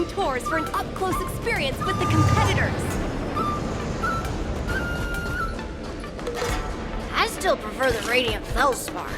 Tours for an up-close experience with the competitors. I still prefer the radiant feldspar.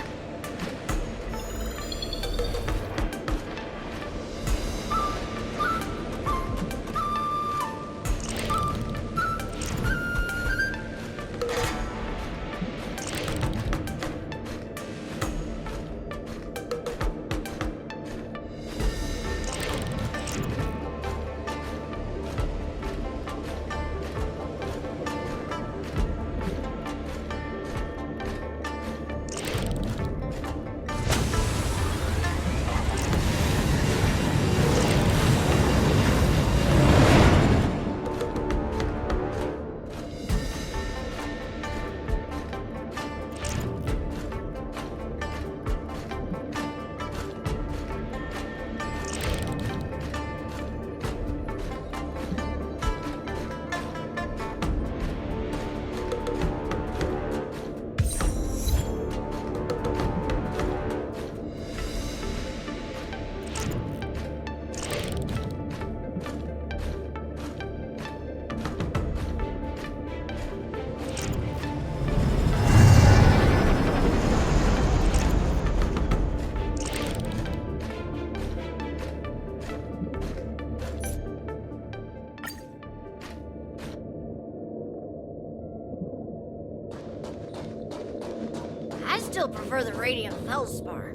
I still prefer the radiant feldspar.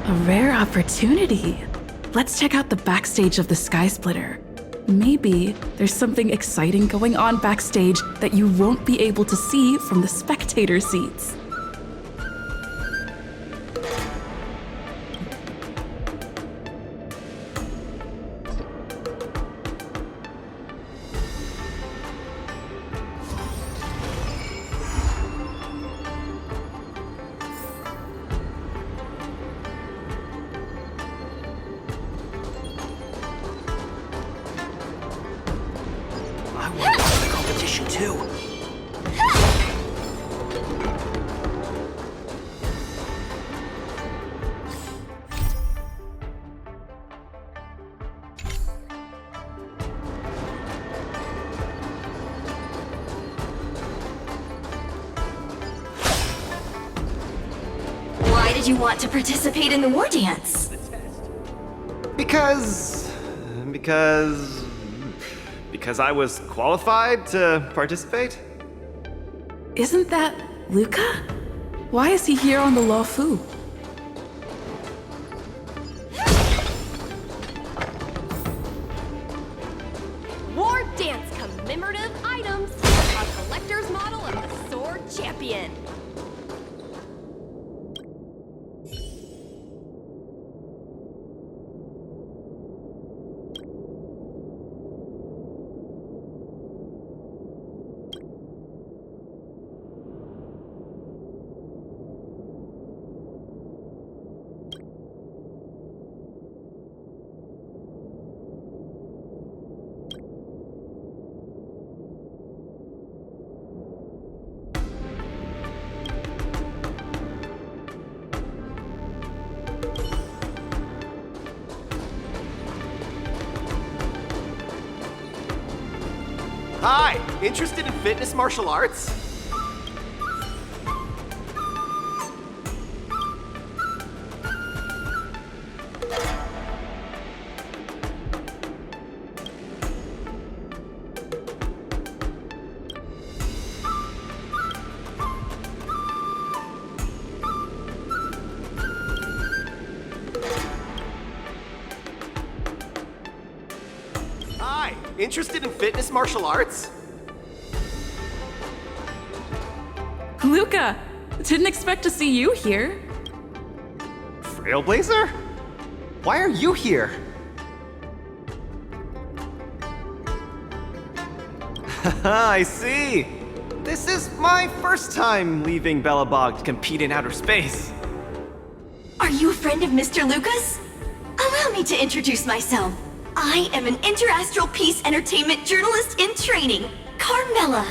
A rare opportunity. Let's check out the backstage of the Sky Splitter. Maybe there's something exciting going on backstage that you won't be able to see from the spectator seats. I want to win the competition too. did you want to participate in the war dance? Because I was qualified to participate? Isn't that Luca? Why is he here on the Lawfu? War dance commemorative items. A collector's model of the sword champion. Hi! Interested in fitness martial arts? Hi! Interested in fitness martial arts? Luca! Didn't expect to see you here. Trailblazer? Why are you here? I see! This is my first time leaving Belobog to compete in outer space. Are you a friend of Mr. Lucas? Allow me to introduce myself. I am an interastral peace entertainment journalist in training, Carmela.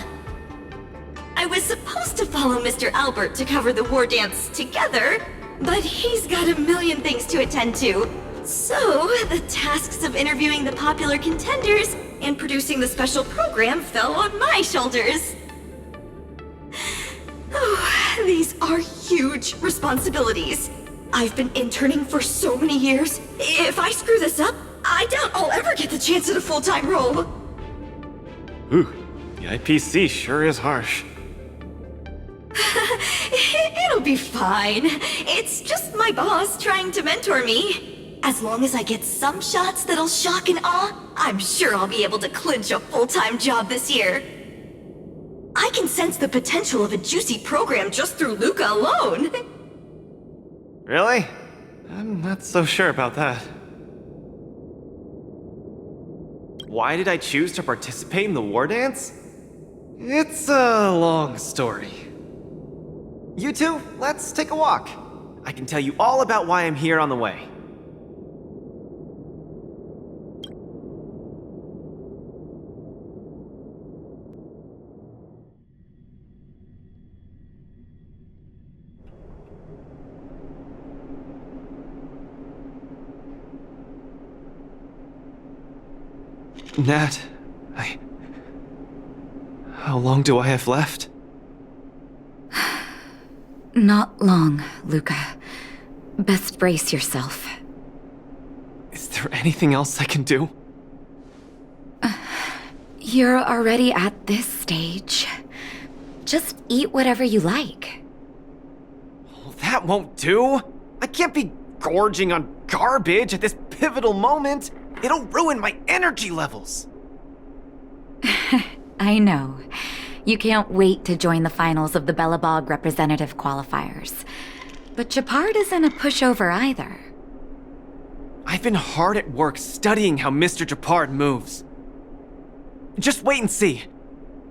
I was supposed to follow Mr. Albert to cover the war dance together, but he's got a million things to attend to. So, the tasks of interviewing the popular contenders and producing the special program fell on my shoulders. Oh, these are huge responsibilities. I've been interning for so many years. If I screw this up, I doubt I'll ever get the chance at a full-time role. Ooh, the IPC sure is harsh. It'll be fine. It's just my boss trying to mentor me. As long as I get some shots that'll shock and awe, I'm sure I'll be able to clinch a full-time job this year. I can sense the potential of a juicy program just through Luca alone. Really? I'm not so sure about that. Why did I choose to participate in the war dance? It's a long story. You two, let's take a walk. I can tell you all about why I'm here on the way. Nat, how long do I have left? Not long, Luca. Best brace yourself. Is there anything else I can do? You're already at this stage. Just eat whatever you like. Well, that won't do. I can't be gorging on garbage at this pivotal moment. It'll ruin my energy levels. I know. You can't wait to join the finals of the Belobog representative qualifiers. But Japard isn't a pushover either. I've been hard at work studying how Mr. Japard moves. Just wait and see.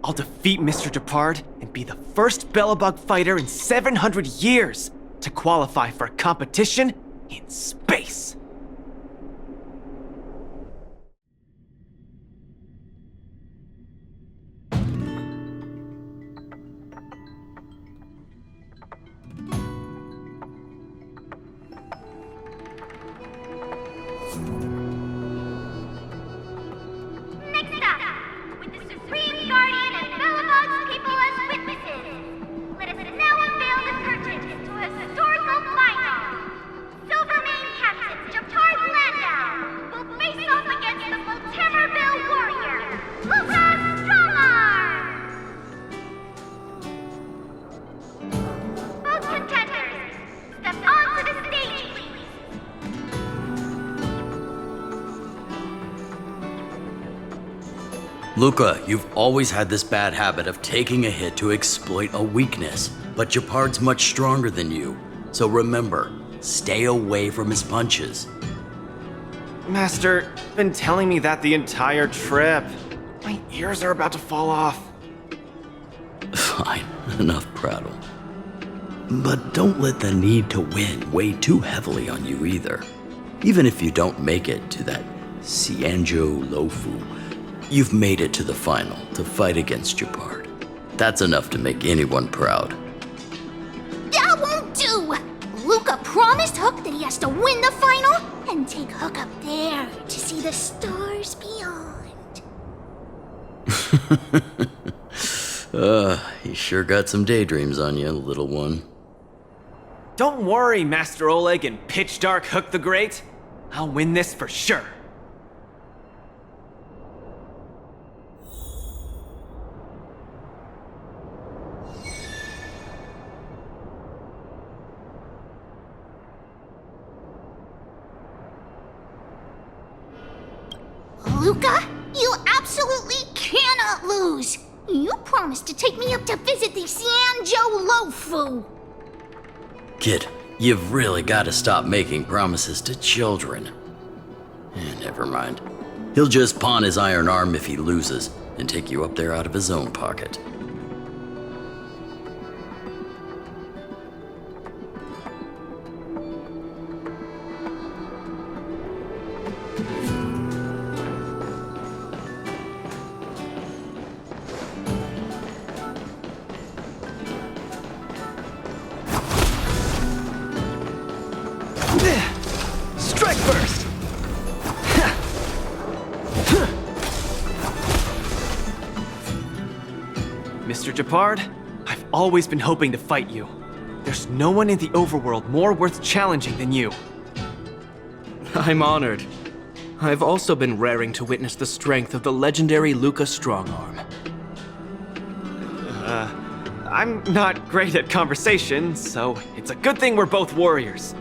I'll defeat Mr. Japard and be the first Belobog fighter in 700 years to qualify for a competition in space. Next up, with the Supreme Guardian and Belobog's people as witnesses, let us now unveil the curtain to a historical final. Luca, you've always had this bad habit of taking a hit to exploit a weakness, but Japard's much stronger than you. So remember, stay away from his punches. Master, you've been telling me that the entire trip. My ears are about to fall off. Fine, enough prattle. But don't let the need to win weigh too heavily on you either. Even if you don't make it to that Cianjo Lofu, you've made it to the final to fight against Japard. That's enough to make anyone proud. That won't do! Luca promised Hook that he has to win the final and take Hook up there to see the stars beyond. You sure got some daydreams on you, little one. Don't worry, Master Oleg and Pitch Dark Hook the Great. I'll win this for sure. Luca, you absolutely cannot lose! You promised to take me up to visit the Cianjo Lofu! Kid, you've really got to stop making promises to children. Never mind. He'll just pawn his iron arm if he loses, and take you up there out of his own pocket. Strike first! Mr. Japard, I've always been hoping to fight you. There's no one in the overworld more worth challenging than you. I'm honored. I've also been raring to witness the strength of the legendary Luca Strongarm. I'm not great at conversation, so it's a good thing we're both warriors.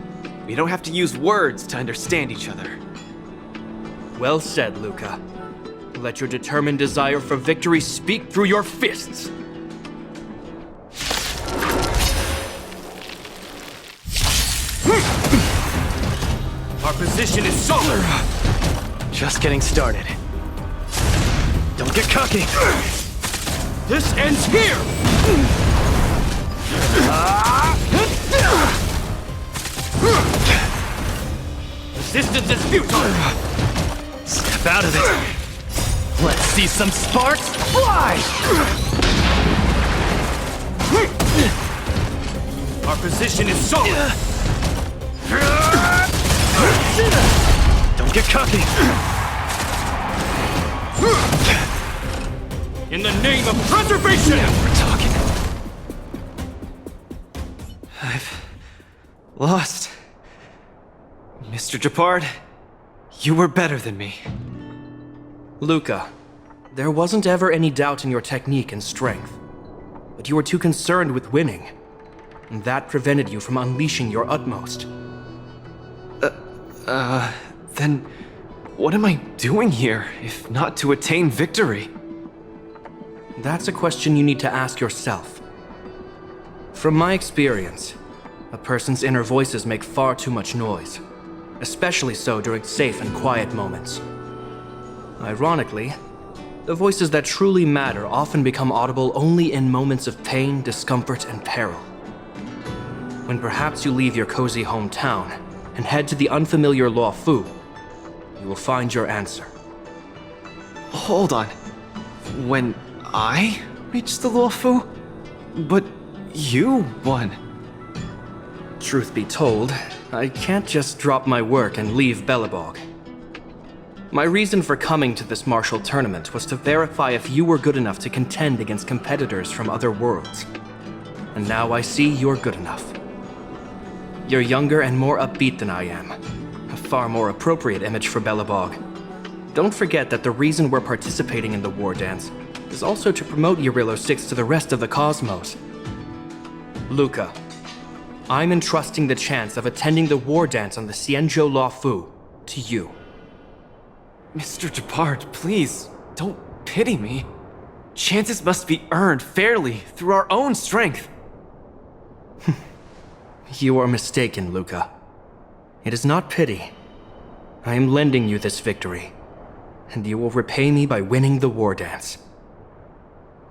We don't have to use words to understand each other. Well said, Luca. Let your determined desire for victory speak through your fists. Our position is solid. Just getting started. Don't get cocky. This ends here. Resistance is futile. Step out of it. Let's see some sparks fly! Our position is solid. Don't get cocky. In the name of preservation! We're talking. I've lost. Mr. Japard, you were better than me. Luca, there wasn't ever any doubt in your technique and strength, but you were too concerned with winning, and that prevented you from unleashing your utmost. Then what am I doing here, if not to attain victory? That's a question you need to ask yourself. From my experience, a person's inner voices make far too much noise, especially so during safe and quiet moments. Ironically, the voices that truly matter often become audible only in moments of pain, discomfort, and peril. When perhaps you leave your cozy hometown and head to the unfamiliar Luofu, you will find your answer. Hold on. When I reached the Luofu? But you won. Truth be told, I can't just drop my work and leave Belobog. My reason for coming to this martial tournament was to verify if you were good enough to contend against competitors from other worlds. And now I see you're good enough. You're younger and more upbeat than I am. A far more appropriate image for Belobog. Don't forget that the reason we're participating in the Wardance is also to promote Eurilo 6 to the rest of the cosmos. Luca, I'm entrusting the chance of attending the Wardance on the Cianjo Luofu to you. Mr. Japard, please, don't pity me. Chances must be earned fairly through our own strength. You are mistaken, Luca. It is not pity. I am lending you this victory, and you will repay me by winning the Wardance.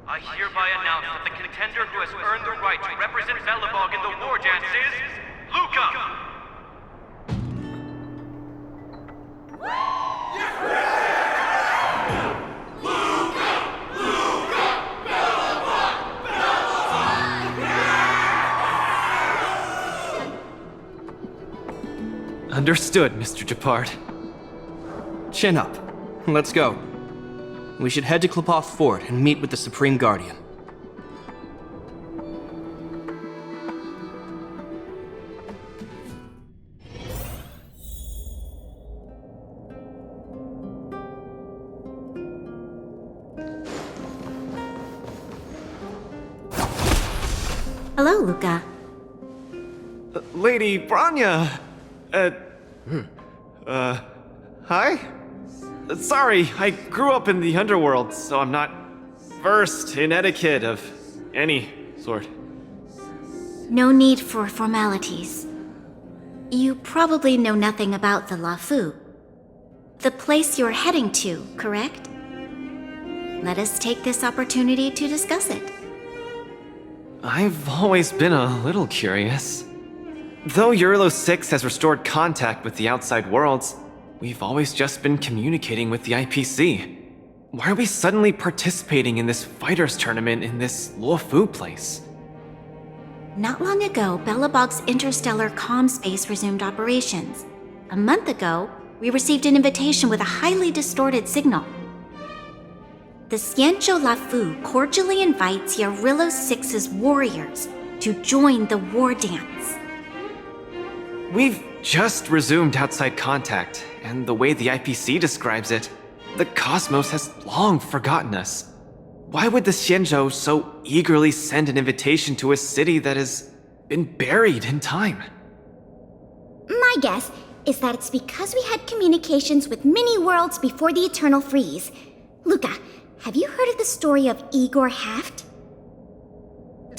I hereby announce that the contender who has earned the right to represent Belobog in the Wardance is Luca! Understood, Mr. Japard. Chin up. Let's go. We should head to Klapoth Fort and meet with the Supreme Guardian. Hello, Luca. Lady Branya! Hi? Sorry, I grew up in the underworld, so I'm not versed in etiquette of any sort. No need for formalities. You probably know nothing about the Lafu. The place you're heading to, correct? Let us take this opportunity to discuss it. I've always been a little curious. Though Eurolo 6 has restored contact with the outside worlds, we've always just been communicating with the IPC. Why are we suddenly participating in this fighters tournament in this Luofu place? Not long ago, Belobog's interstellar comm space resumed operations. A month ago, we received an invitation with a highly distorted signal. The Xianzhou Lafu cordially invites Eurolo 6's warriors to join the Wardance. We've just resumed outside contact, and the way the IPC describes it, the cosmos has long forgotten us. Why would the Xianzhou so eagerly send an invitation to a city that has been buried in time? My guess is that it's because we had communications with many worlds before the Eternal Freeze. Luca, have you heard of the story of Igor Haft?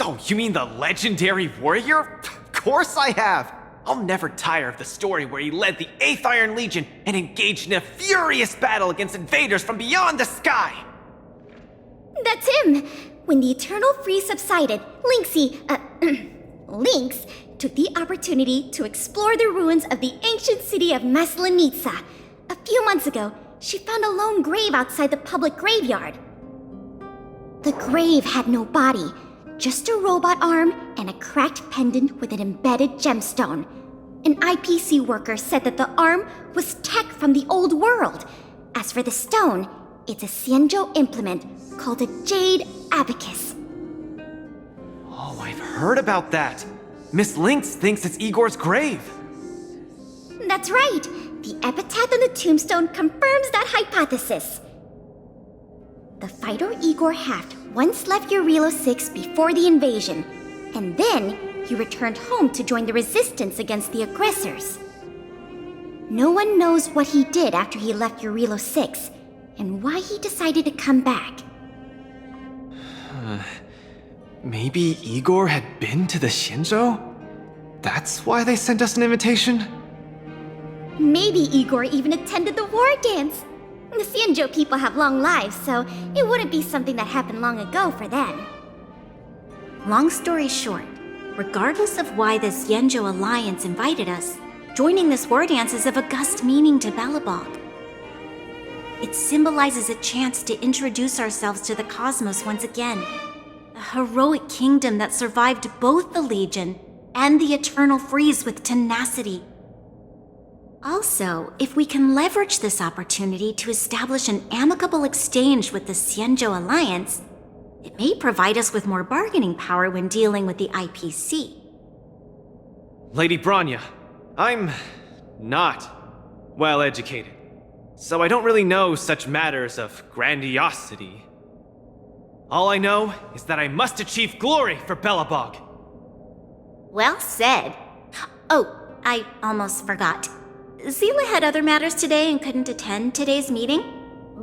Oh, you mean the legendary warrior? Of course I have! I'll never tire of the story where he led the 8th Iron Legion and engaged in a furious battle against invaders from beyond the sky! That's him! When the Eternal Freeze subsided, Lynx took the opportunity to explore the ruins of the ancient city of Maslenitsa. A few months ago, she found a lone grave outside the public graveyard. The grave had no body, just a robot arm and a cracked pendant with an embedded gemstone. An IPC worker said that the arm was tech from the old world. As for the stone, it's a Xianzhou implement called a Jade Abacus. Oh, I've heard about that. Miss Lynx thinks it's Igor's grave. That's right. The epitaph on the tombstone confirms that hypothesis. The fighter Igor Haft once left Eurolo 6 before the invasion, and then he returned home to join the resistance against the aggressors. No one knows what he did after he left Eurolo 6, and why he decided to come back. Maybe Igor had been to the Xianzhou? That's why they sent us an invitation? Maybe Igor even attended the war dance. The Xianzhou people have long lives, so it wouldn't be something that happened long ago for them. Long story short, regardless of why the Xianzhou Alliance invited us, joining this war dance is of august meaning to Belobog. It symbolizes a chance to introduce ourselves to the cosmos once again. A heroic kingdom that survived both the Legion and the Eternal Freeze with tenacity. Also, if we can leverage this opportunity to establish an amicable exchange with the Xianzhou Alliance, it may provide us with more bargaining power when dealing with the IPC. Lady Branya, I'm not well educated, so I don't really know such matters of grandiosity. All I know is that I must achieve glory for Belobog. Well said. Oh, I almost forgot. Zila had other matters today and couldn't attend today's meeting.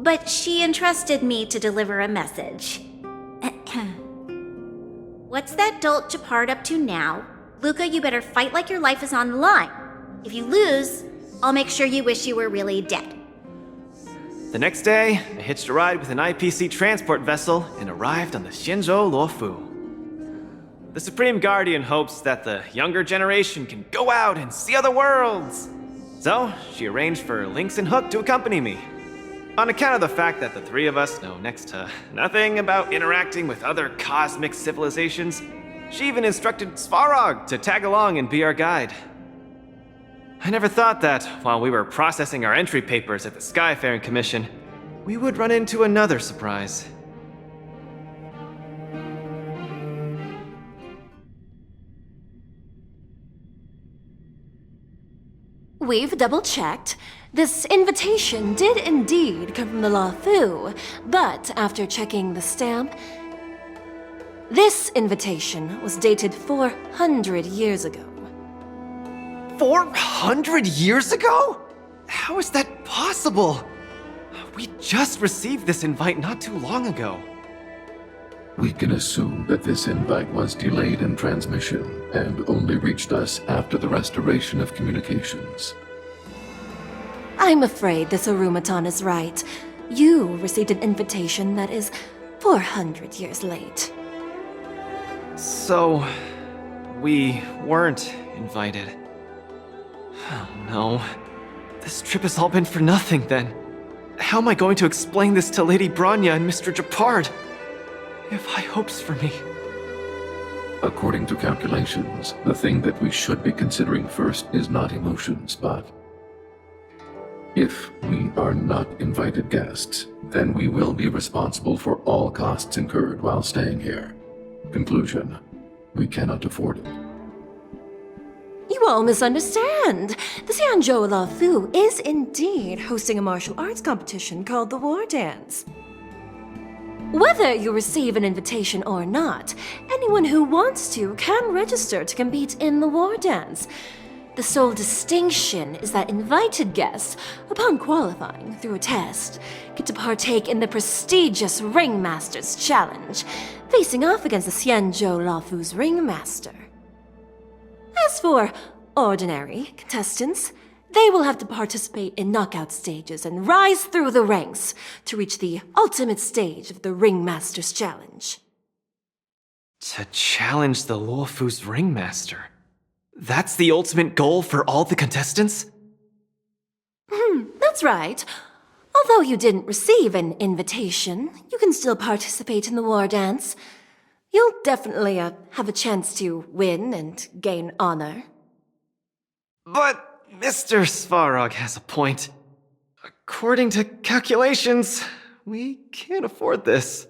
but she entrusted me to deliver a message. What's that dolt Chapard up to now? Luca, you better fight like your life is on the line. If you lose, I'll make sure you wish you were really dead. The next day, I hitched a ride with an IPC transport vessel and arrived on the Xianzhou Luofu. The Supreme Guardian hopes that the younger generation can go out and see other worlds. So, she arranged for Lynx and Hook to accompany me. On account of the fact that the three of us know next to nothing about interacting with other cosmic civilizations, she even instructed Svarog to tag along and be our guide. I never thought that, while we were processing our entry papers at the Skyfaring Commission, we would run into another surprise. We've double-checked. This invitation did indeed come from the Luofu, but after checking the stamp, this invitation was dated 400 years ago. 400 years ago? How is that possible? We just received this invite not too long ago. We can assume that this invite was delayed in transmission and only reached us after the restoration of communications. I'm afraid this Arumaton is right. You received an invitation that is 400 years late. So, we weren't invited. Oh no. This trip has all been for nothing then. How am I going to explain this to Lady Bronya and Mr. Chapard? They have high hopes for me. According to calculations, the thing that we should be considering first is not emotions, but if we are not invited guests, then we will be responsible for all costs incurred while staying here. Conclusion: we cannot afford it. You all misunderstand. The Xianzhou Luofu is indeed hosting a martial arts competition called the Wardance. Whether you receive an invitation or not, anyone who wants to can register to compete in the Wardance. The sole distinction is that invited guests, upon qualifying through a test, get to partake in the prestigious Ringmaster's Challenge, facing off against the Xianzhou Luofu's Ringmaster. As for ordinary contestants, they will have to participate in knockout stages and rise through the ranks to reach the ultimate stage of the Ringmaster's Challenge. To challenge the Luofu's Ringmaster? That's the ultimate goal for all the contestants? That's right. Although you didn't receive an invitation, you can still participate in the Wardance. You'll definitely have a chance to win and gain honor. But Mr. Svarog has a point. According to calculations, we can't afford this.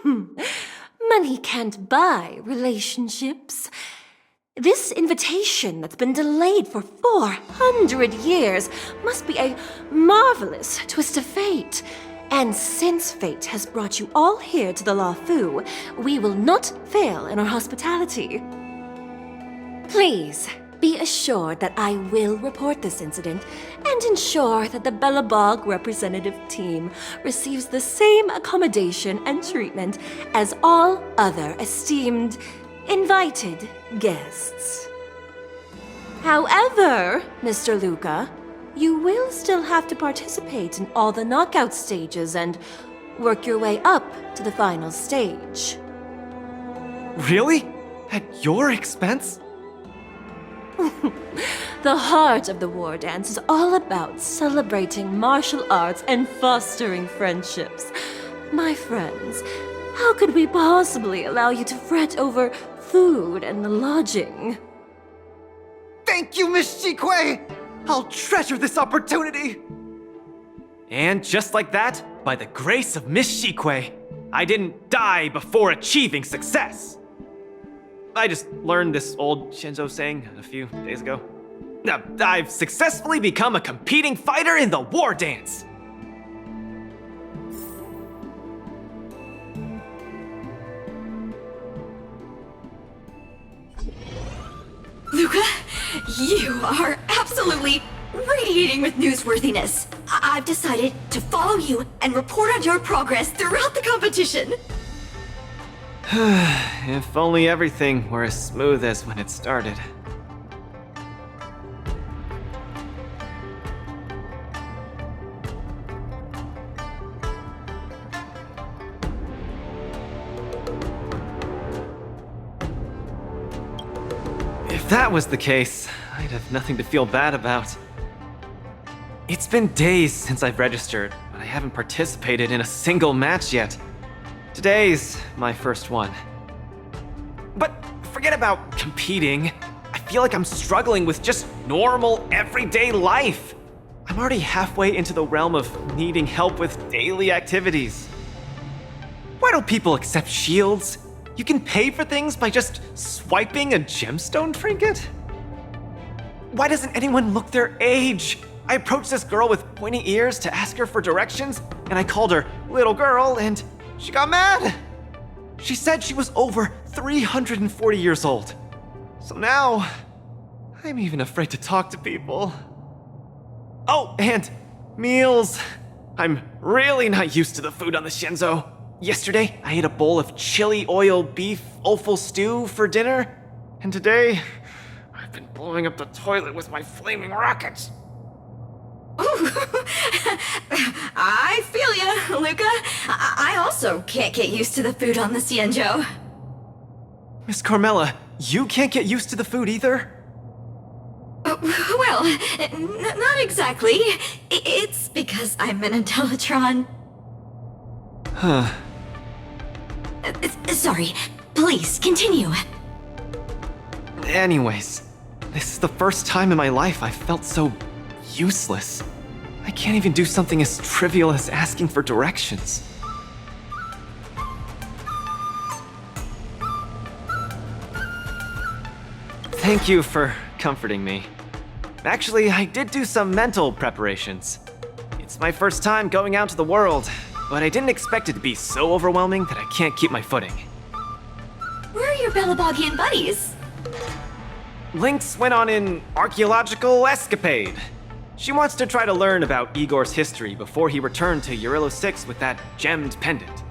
Money can't buy relationships. This invitation that's been delayed for 400 years must be a marvelous twist of fate. And since fate has brought you all here to the Luofu, we will not fail in our hospitality. Please, be assured that I will report this incident and ensure that the Belobog representative team receives the same accommodation and treatment as all other esteemed, invited guests. However, Mr. Luca, you will still have to participate in all the knockout stages and work your way up to the final stage. Really? At your expense? The heart of the Wardance is all about celebrating martial arts and fostering friendships. My friends, how could we possibly allow you to fret over food and lodging? Thank you, Miss Shikui! I'll treasure this opportunity! And just like that, by the grace of Miss Shikui, I didn't die before achieving success! I just learned this old Shinzo saying a few days ago. I've successfully become a competing fighter in the Wardance! Luca, you are absolutely radiating with newsworthiness. I've decided to follow you and report on your progress throughout the competition. If only everything were as smooth as when it started. If that was the case, I'd have nothing to feel bad about. It's been days since I've registered, but I haven't participated in a single match yet. Today's my first one. But forget about competing. I feel like I'm struggling with just normal, everyday life. I'm already halfway into the realm of needing help with daily activities. Why don't people accept shields? You can pay for things by just swiping a gemstone trinket? Why doesn't anyone look their age? I approached this girl with pointy ears to ask her for directions, and I called her little girl, and she got mad. She said she was over 340 years old. So now, I'm even afraid to talk to people. Oh, and meals. I'm really not used to the food on the Shinzo. Yesterday, I ate a bowl of chili oil beef offal stew for dinner, and today, I've been blowing up the toilet with my flaming rockets. I feel ya, Luca. I also can't get used to the food on the Cienjo. Miss Carmela, you can't get used to the food either? Well, not exactly. It's because I'm an Intellitron. Huh. Sorry. Please, continue. Anyways, this is the first time in my life I've felt so useless. I can't even do something as trivial as asking for directions. Thank you for comforting me. Actually, I did do some mental preparations. It's my first time going out to the world, but I didn't expect it to be so overwhelming that I can't keep my footing. Where are your Belabogian buddies? Lynx went on an archaeological escapade. She wants to try to learn about Igor's history before he returned to Eurylo 6 with that gemmed pendant.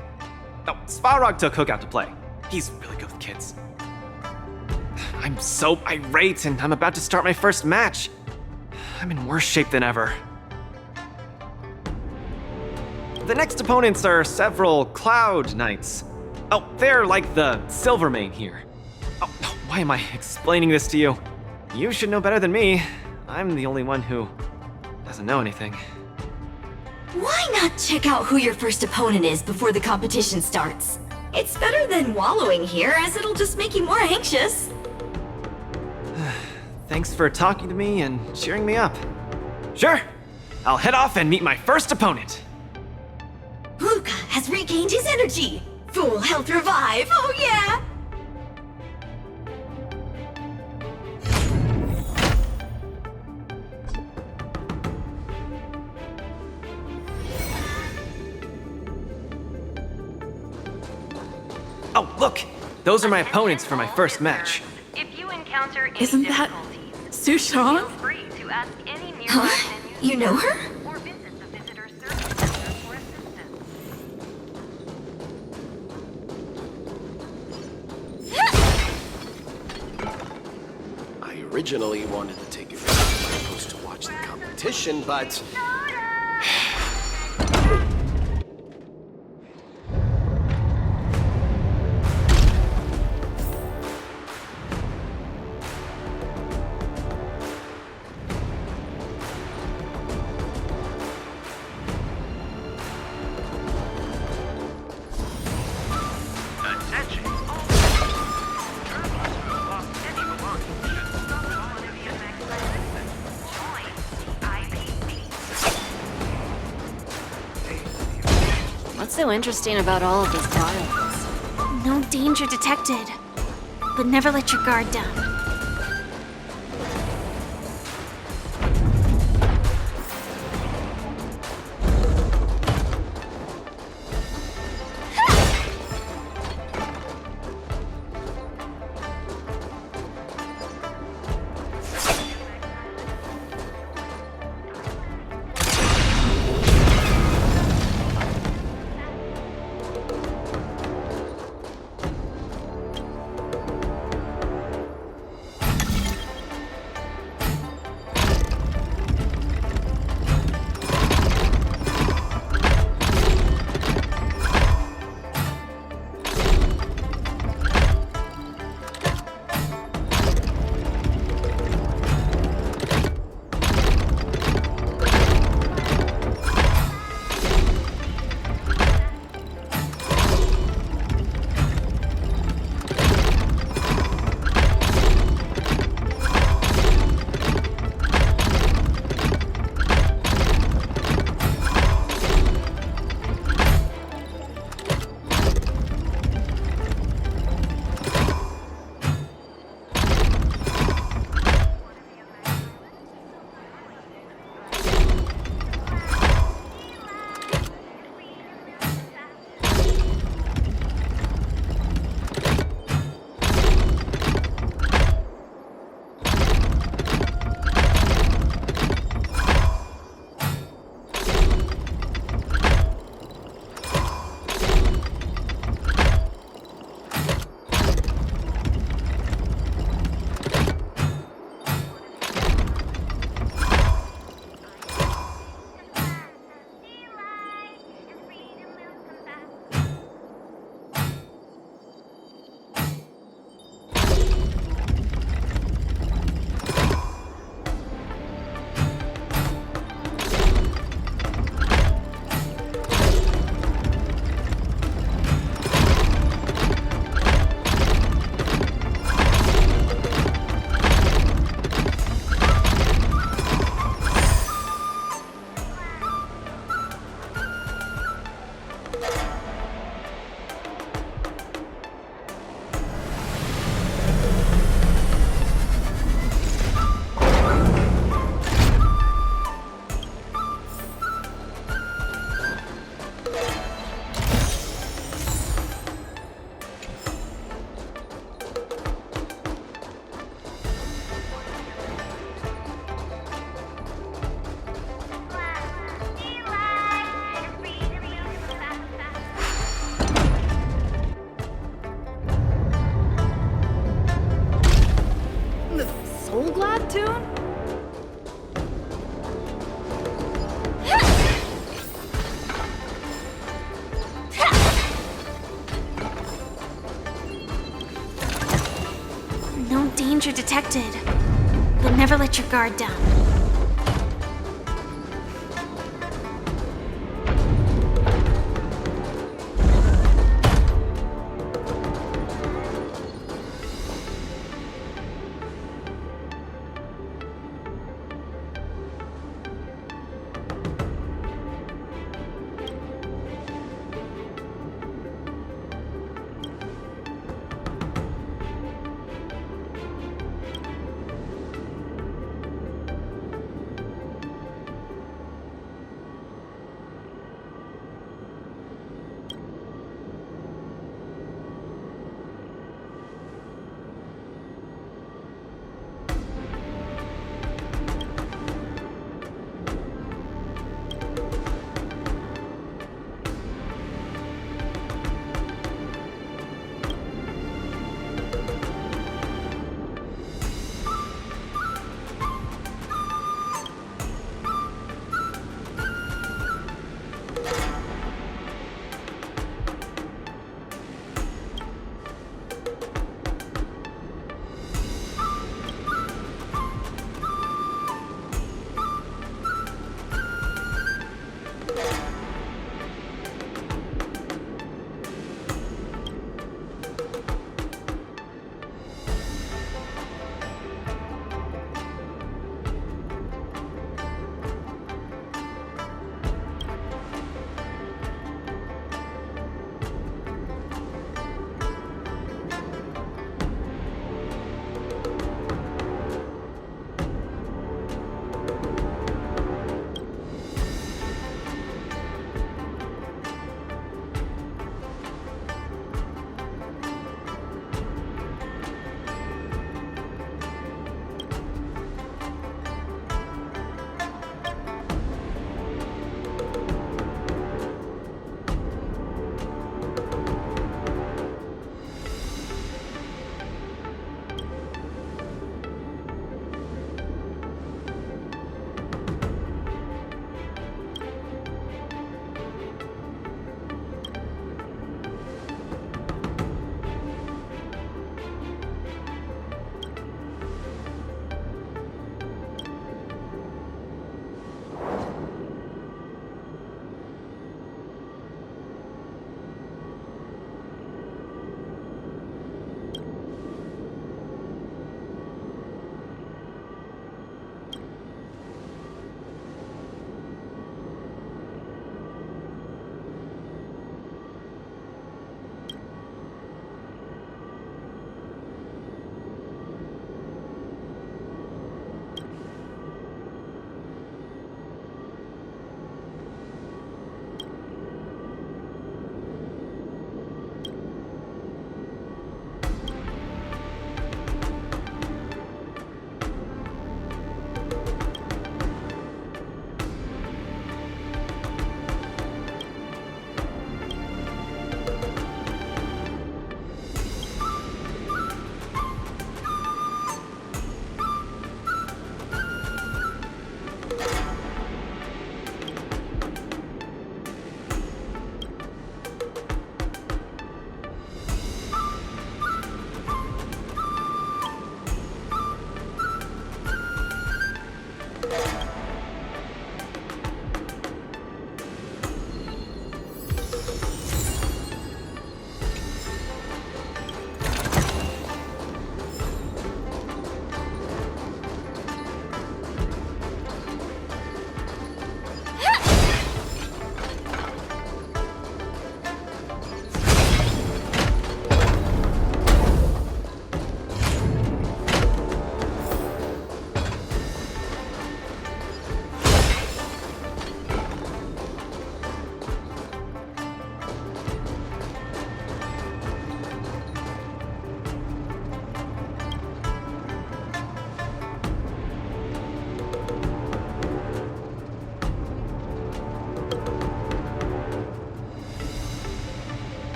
Oh, Svarog took Hook out to play. He's really good with kids. I'm so irate and I'm about to start my first match. I'm in worse shape than ever. The next opponents are several Cloud Knights. Oh, they're like the Silvermane here. Oh, why am I explaining this to you? You should know better than me. I'm the only one who doesn't know anything. Why not check out who your first opponent is before the competition starts? It's better than wallowing here, as it'll just make you more anxious. Thanks for talking to me and cheering me up. Sure, I'll head off and meet my first opponent. Luca has regained his energy. Full health revive, oh yeah! Oh, look! Those are my opponents for my first match. If you encounter any Isn't that difficulties, Sushan? feel free to ask any nearby Huh? venue You know her? or visit the visitor service center for assistance. I originally wanted to take advantage of my post to watch the competition, but... Attention! Travelers who have lost any belongings should stop at all Olivia's next exit. Join the IPP. What's so interesting about all of these violence? No danger detected. But never let your guard down. danger detected, but never let your guard down.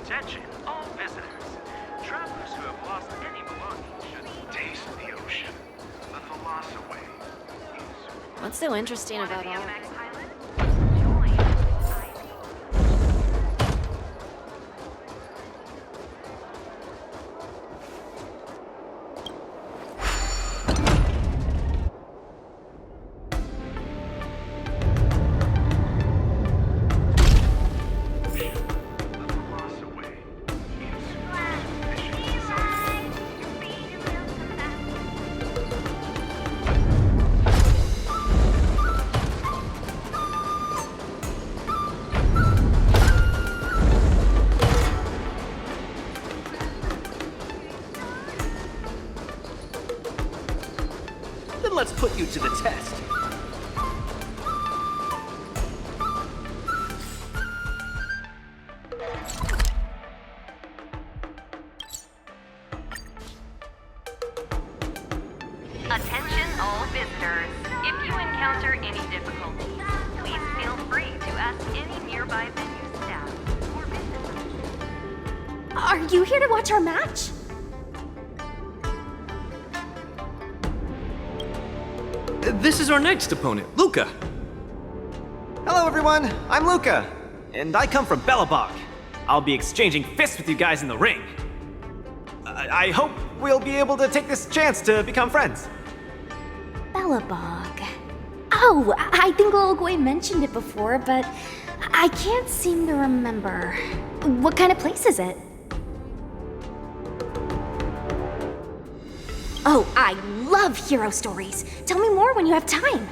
Attention, all visitors. Travelers who have lost any belongings should taste the ocean. The philosophy is... What's so interesting about all of Max this? Pilot? Join ID. Then let's put you to the test. Attention all visitors. If you encounter any difficulties, please feel free to ask any nearby venue staff or visitors. Are you here to watch our match? This is our next opponent, Luca. Hello, everyone. I'm Luca, and I come from Belobog. I'll be exchanging fists with you guys in the ring. I hope we'll be able to take this chance to become friends. Belobog. Oh, I think Olgoy mentioned it before, but I can't seem to remember. What kind of place is it? Oh, I love hero stories. Tell me more when you have time.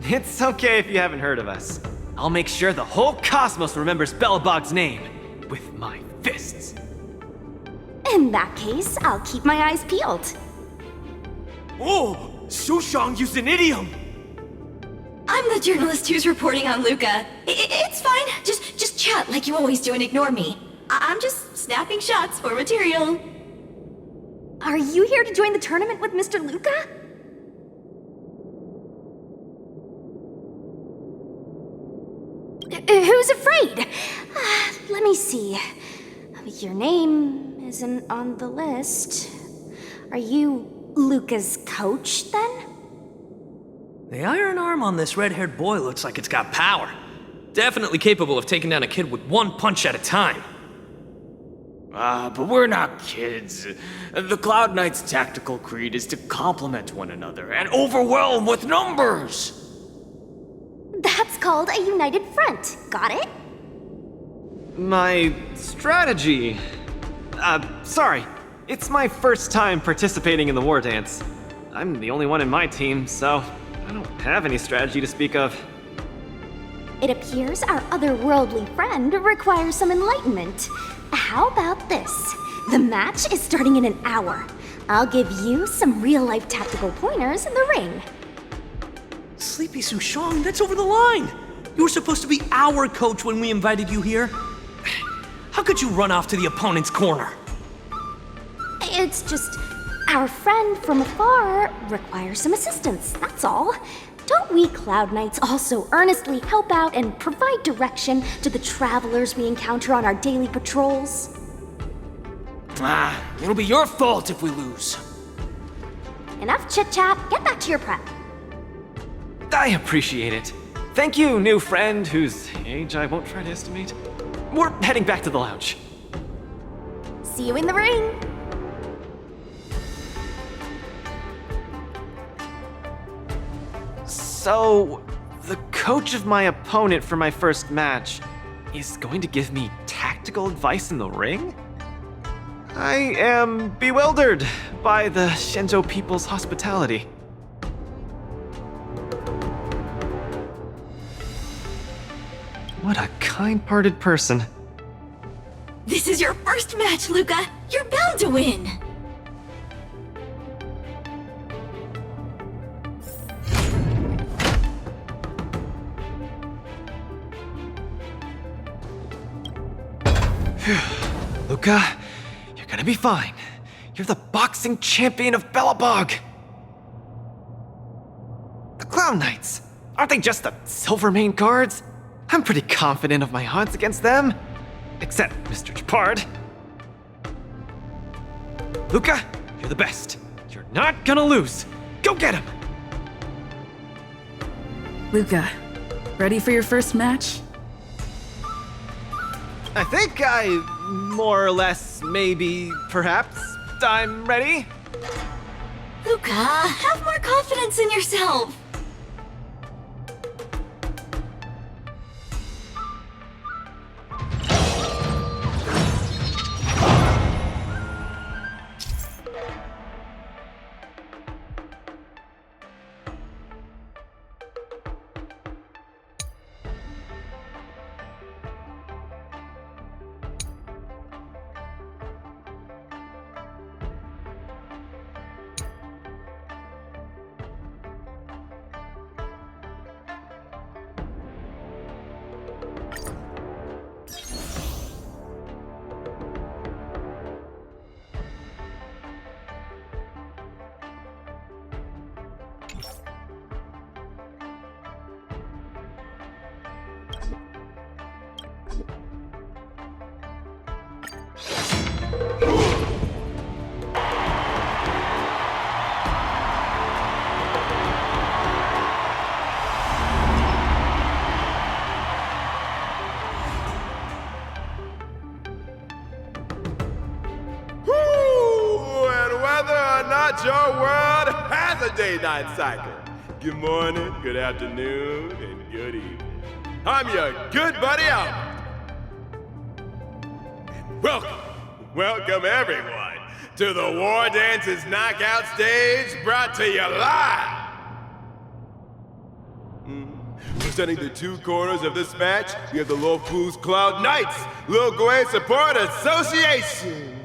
It's okay if you haven't heard of us. I'll make sure the whole cosmos remembers Belobog's name with my fists. In that case, I'll keep my eyes peeled. Oh, Sushang used an idiom. I'm the journalist who's reporting on Luca. It's fine. Just chat like you always do and ignore me. I'm just snapping shots for material. Are you here to join the tournament with Mr. Luca? Who's afraid? Let me see. Your name isn't on the list. Are you Luca's coach, then? The iron arm on this red-haired boy looks like it's got power. Definitely capable of taking down a kid with one punch at a time. But we're not kids. The Cloud Knight's tactical creed is to complement one another and overwhelm with numbers! That's called a united front. Got it? My strategy. Sorry. It's my first time participating in the Wardance. I'm the only one in my team, so I don't have any strategy to speak of. It appears our otherworldly friend requires some enlightenment. How about this? The match is starting in an hour. I'll give you some real-life tactical pointers in the ring. Sleepy Sushang, that's over the line! You were supposed to be our coach when we invited you here. How could you run off to the opponent's corner? It's just our friend from afar requires some assistance, that's all. Don't we Cloud Knights also earnestly help out and provide direction to the travelers we encounter on our daily patrols? It'll be your fault if we lose. Enough chit-chat, get back to your prep. I appreciate it. Thank you, new friend, whose age I won't try to estimate. We're heading back to the lounge. See you in the ring! So, the coach of my opponent for my first match is going to give me tactical advice in the ring? I am bewildered by the Shenzhou people's hospitality. What a kind-hearted person. This is your first match, Luca. You're bound to win. Luca, you're gonna be fine. You're the boxing champion of Belobog. The Clown Knights, aren't they just the Silvermane guards? I'm pretty confident of my odds against them. Except Mr. Chapard. Luca, you're the best. You're not gonna lose. Go get him! Luca, ready for your first match? I think more or less, maybe, perhaps, I'm ready. Luca, have more confidence in yourself. Your world has a day-night cycle. Good morning, good afternoon, and good evening. I'm your good buddy Albert. And welcome everyone to the Wardance's knockout stage, brought to you live. Presenting the two corners of this match, we have the Lofu's Cloud Knights, Lil Gwei Support Association.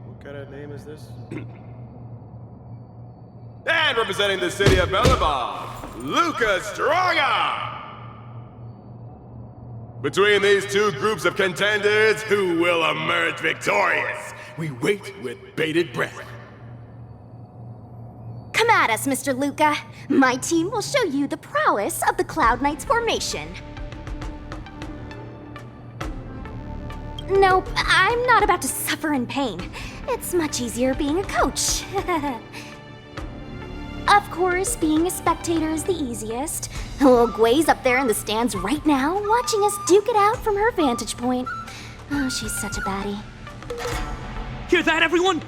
What kind of name is this? And representing the city of Belobog, Luca Strongarm. Between these two groups of contenders, who will emerge victorious? We wait with bated breath. Come at us, Mr. Luca. My team will show you the prowess of the Cloud Knights formation. Nope, I'm not about to suffer in pain. It's much easier being a coach. Of course, being a spectator is the easiest. Lil Gwei's up there in the stands right now, watching us duke it out from her vantage point. Oh, she's such a baddie. Hear that, everyone?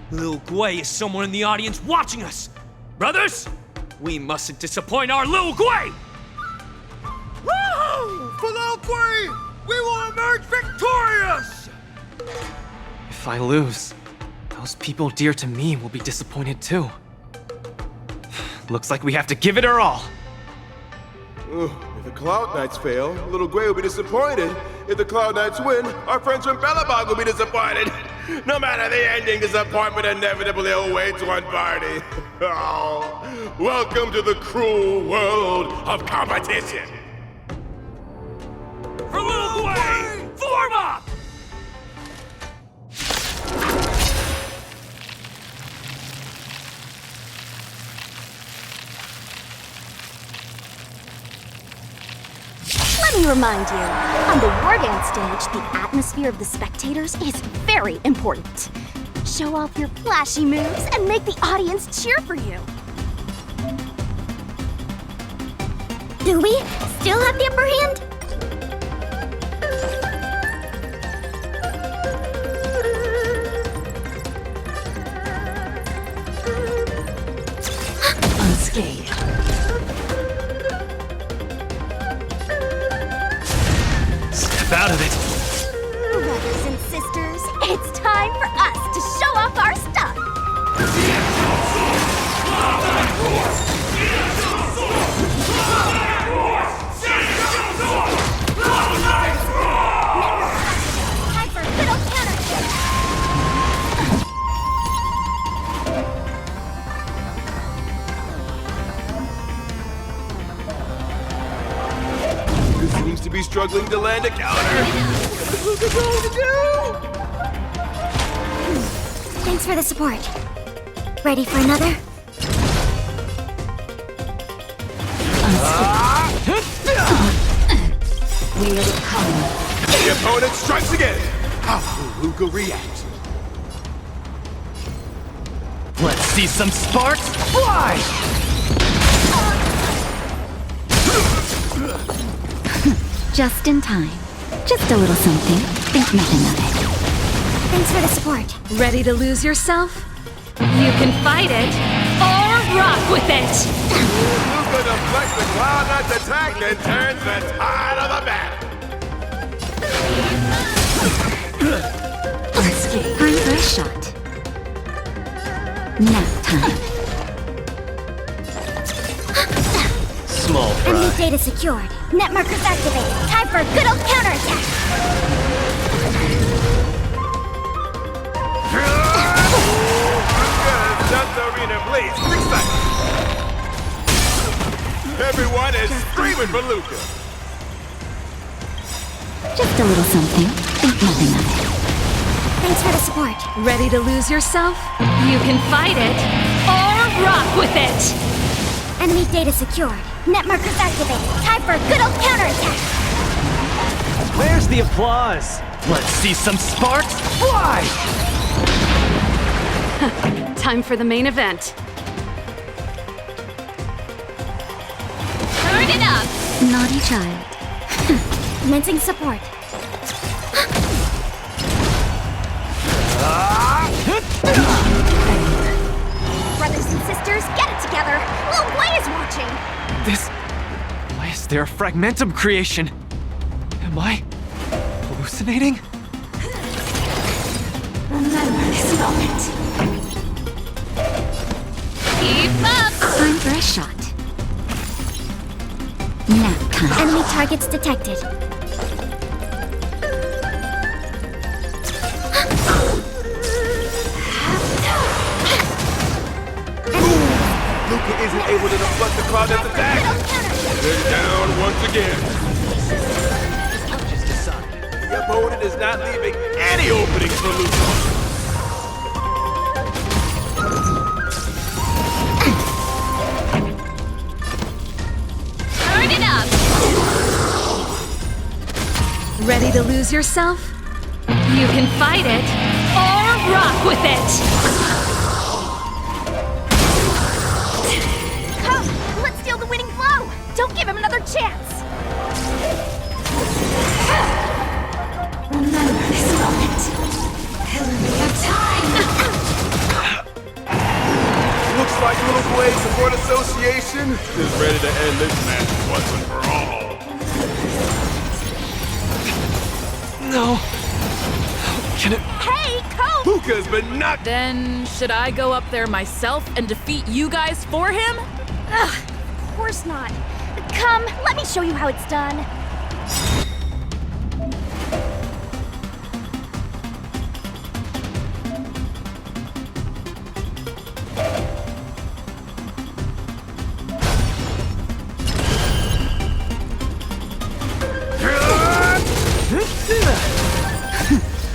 Lil Gwei is somewhere in the audience watching us. Brothers, we mustn't disappoint our Lil Gwei! Woo! For Lil Gwei, we will emerge victorious! If I lose, those people dear to me will be disappointed too. Looks like we have to give it our all. If the Cloud Knights fail, Little Gwei will be disappointed. If the Cloud Knights win, our friends from Belobog will be disappointed. No matter the ending, disappointment inevitably awaits one party. Oh, welcome to the cruel world of competition. For Lil Gwei, form up! Let me remind you, on the Wardance stage, the atmosphere of the spectators is very important. Show off your flashy moves and make the audience cheer for you. Do we still have the upper hand? Unscathed. Step out of it. Brothers and sisters, it's time for us to show off our stuff. Time for a little counter. Who seems to be struggling to land a counter? What is going to do? Thanks for the support. Ready for another? We will come. The opponent strikes again. How will Luca react? Let's see some sparks fly! Just in time. Just a little something. Think nothing of it. Thanks for the support. Ready to lose yourself? You can fight it or rock with it! Luca deflects the Cloud Knight's attack and turns the tide of the battle. Time for a shot. Nap time. Small Enemy fry. data secured. Net markers activated. Time for a good old counterattack. Just the arena, please. 6 seconds. Everyone is screaming for Luca. Just a little something. Think nothing of it. Thanks for the support. Ready to lose yourself? You can fight it or rock with it! Enemy data secured. Net markers activated. Time for a good old counterattack. Where's the applause? Let's see some sparks fly! Time for the main event. Turn it up! Naughty child. Commencing support. Brothers and sisters, get it together. Little Blay is watching. Why is there a fragmentum creation? Am I hallucinating? Remember this moment. Keep up! Time for a shot. Nap time. Enemy targets detected. Luca isn't able to deflect the Cloud Knight's attack. They're down once again. The opponent is not leaving any openings for Luca. Turn it up! Ready to lose yourself? You can fight it or rock with it! Come, let's steal the winning blow. Don't give him another chance. Remember this moment. Hallelujah time. Looks like Little Blade Support Association is ready to end this match once and for all. No. Can it? Hey, Cope! Luca's been knocked. Then, should I go up there myself and defeat you guys for him? Ugh, of course not. Come, let me show you how it's done.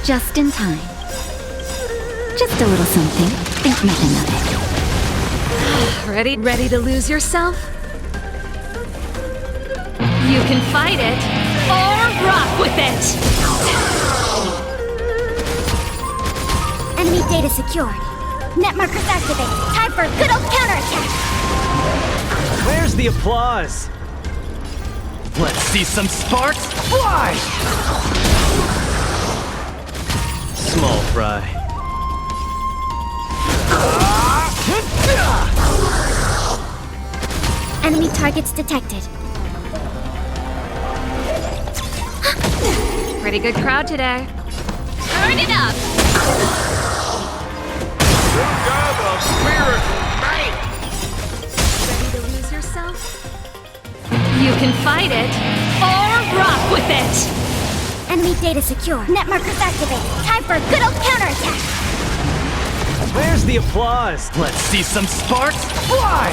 Just in time. Just a little something. Think nothing of it. Ready to lose yourself? You can fight it or rock with it! Enemy data secured. Net markers activated. Time for a good old counterattack. Where's the applause? Let's see some sparks fly! Small fry. Enemy targets detected. Pretty good crowd today. Turn it up! Luca the Miracle Man! Ready to lose yourself? You can fight it or rock with it! Enemy data secure. Net markers activated. Time for a good old counterattack. Where's the applause? Let's see some sparks fly!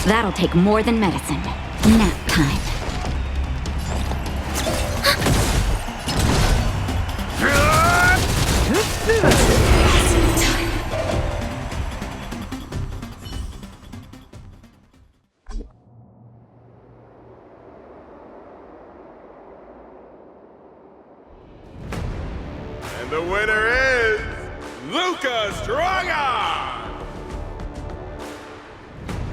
That'll take more than medicine. Nap time. And the winner is Lucas Draga!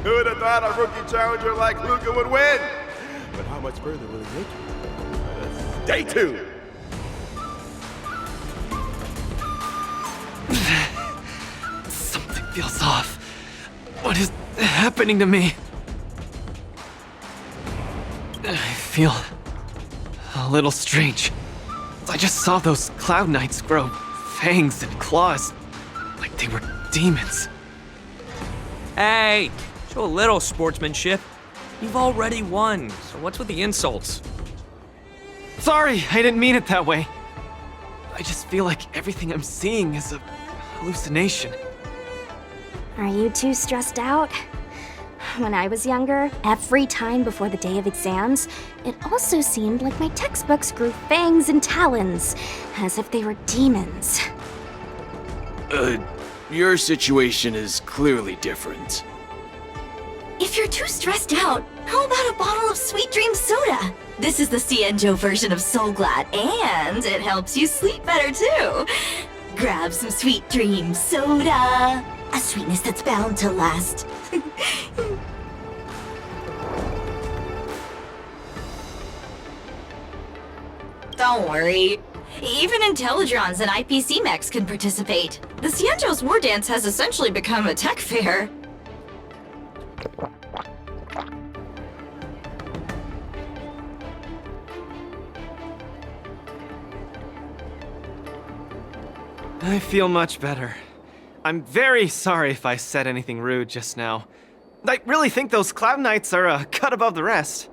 Who would have thought a rookie challenger like Luca would win? But how much further will he make it? Stay tuned! Something feels off. What is happening to me? I feel a little strange. I just saw those Cloud Knights grow fangs and claws, like they were demons. Hey, show a little sportsmanship. You've already won, so what's with the insults? Sorry, I didn't mean it that way. I just feel like everything I'm seeing is a hallucination. Are you too stressed out? When I was younger, every time before the day of exams, it also seemed like my textbooks grew fangs and talons, as if they were demons. Your situation is clearly different. If you're too stressed out, how about a bottle of Sweet Dream Soda? This is the Cienjo version of Soul Glad, and it helps you sleep better too. Grab some Sweet Dream Soda. A sweetness that's bound to last. Don't worry. Even Intellitrons and IPC mechs can participate. The Cienjo's Wardance has essentially become a tech fair. I feel much better. I'm very sorry if I said anything rude just now. I really think those Cloud Knights are a cut above the rest.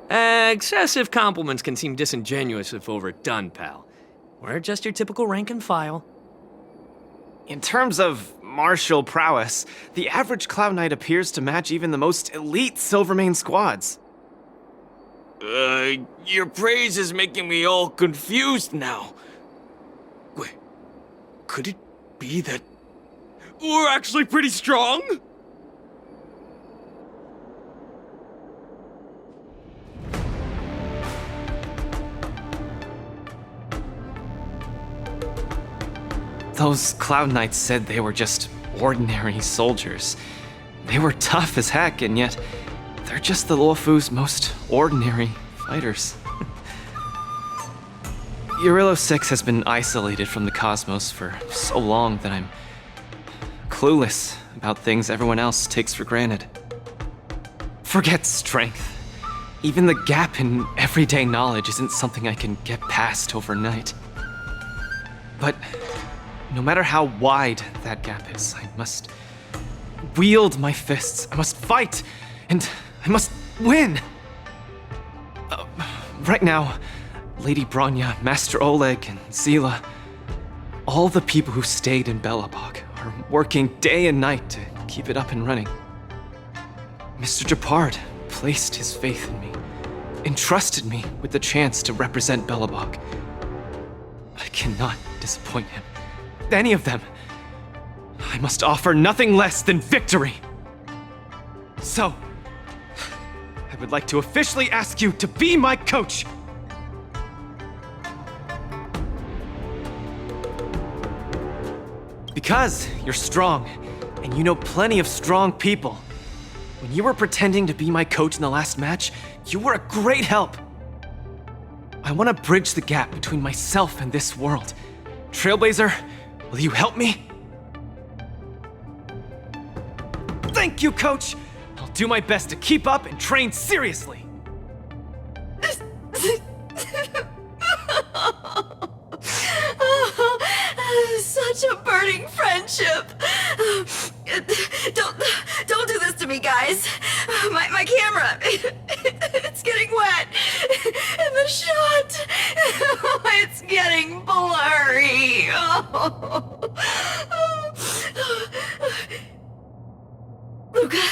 Excessive compliments can seem disingenuous if overdone, pal. We're just your typical rank and file. In terms of martial prowess, the average Cloud Knight appears to match even the most elite Silvermane squads. Your praise is making me all confused now. Wait, could it be that we're actually pretty strong? Those Cloud Knights said they were just ordinary soldiers. They were tough as heck, and yet they're just the Luofu's most ordinary fighters. Eurillo 6 has been isolated from the cosmos for so long that I'm clueless about things everyone else takes for granted. Forget strength. Even the gap in everyday knowledge isn't something I can get past overnight. But no matter how wide that gap is, I must wield my fists. I must fight, and I must win. Right now, Lady Bronya, Master Oleg, and Zila, all the people who stayed in Belobog are working day and night to keep it up and running. Mr. Japard placed his faith in me, entrusted me with the chance to represent Belobog. I cannot disappoint him. Any of them. I must offer nothing less than victory. So, I would like to officially ask you to be my coach. Because you're strong, and you know plenty of strong people. When you were pretending to be my coach in the last match, you were a great help. I want to bridge the gap between myself and this world. Trailblazer, will you help me? Thank you, Coach! I'll do my best to keep up and train seriously. Such a burning friendship. Don't do this to me, guys. My camera, it's getting wet. And the shot, it's getting blurry. Luca,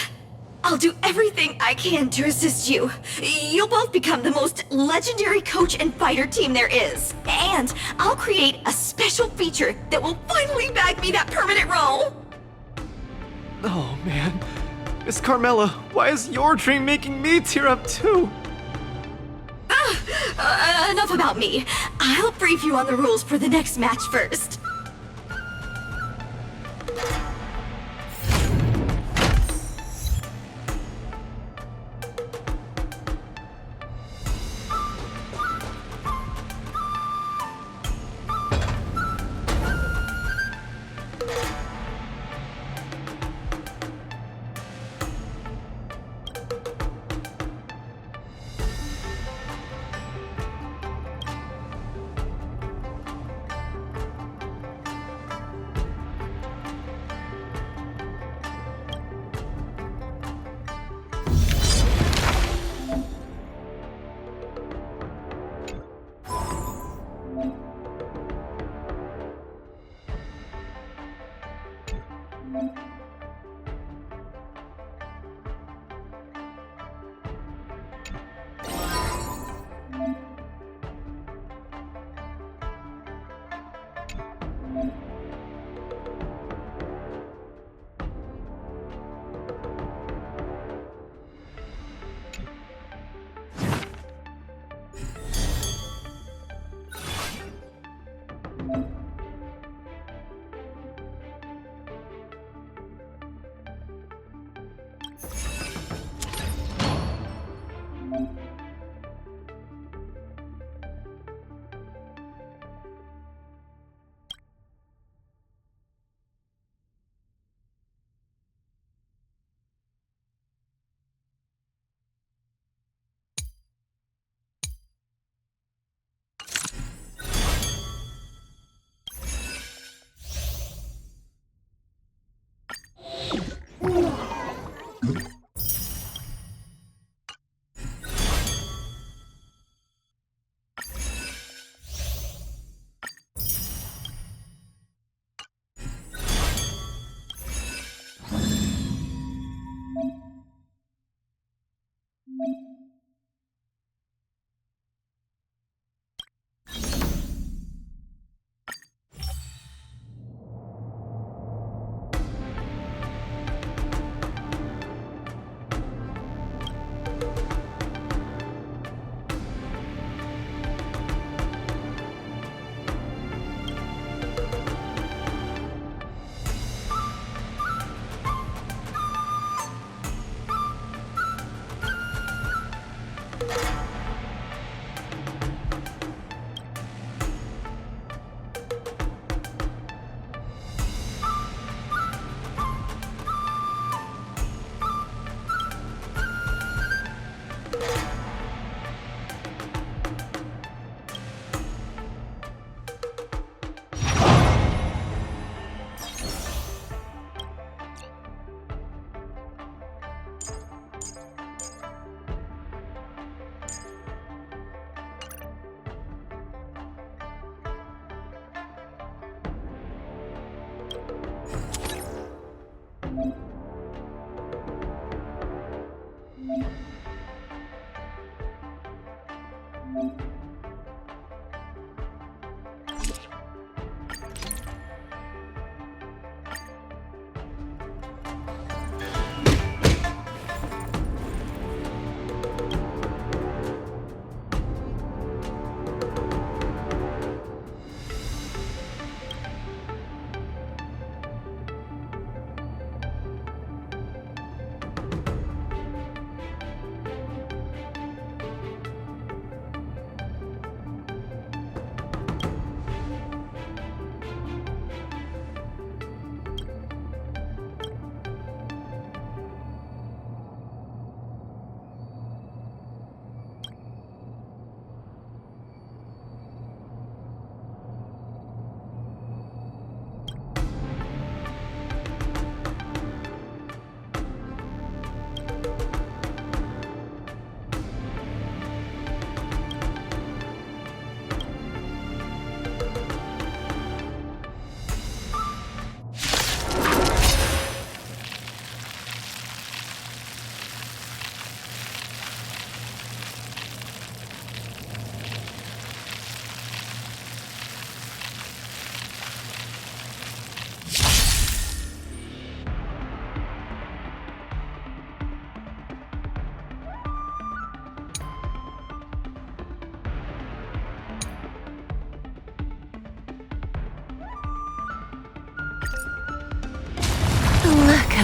I'll do everything I can to assist you. You'll both become the most legendary coach and fighter team there is. And I'll create a special feature that will finally bag me that permanent role. Oh man, Miss Carmela, why is your dream making me tear up too? enough about me. I'll brief you on the rules for the next match first.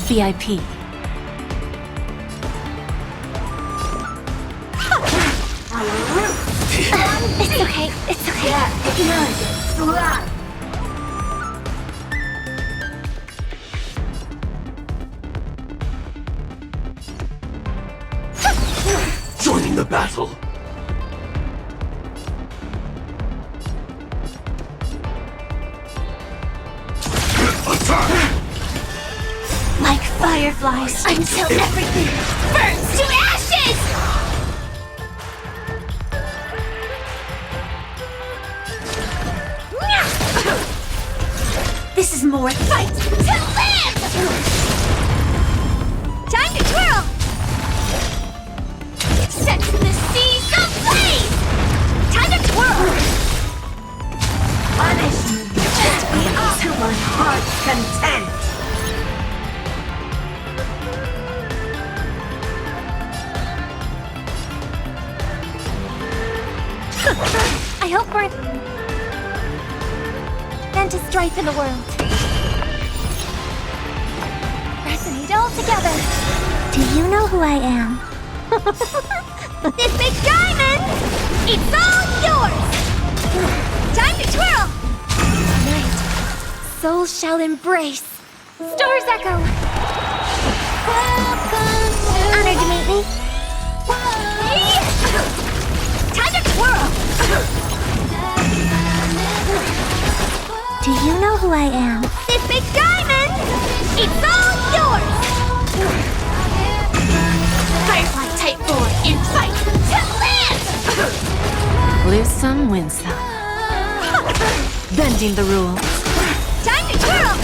FVIP. It's okay, it's okay. Joining the battle. Attack! Like fireflies until everything burns to ashes! This is more fight to live! Time to twirl! Set the seas ablaze! Time to twirl! Punish me just to my heart's content! I hope we're meant to strife in the world. Resonate all together. Do you know who I am? This big diamond! It's all yours! Time to twirl! Tonight, souls shall embrace. Stars echo. Honored to meet me. Time to twirl! Do you know who I am? This big diamond! It's all yours! Firefly Type 4 in fight to live! Lose some, win some. Bending the rules. Time to twirl!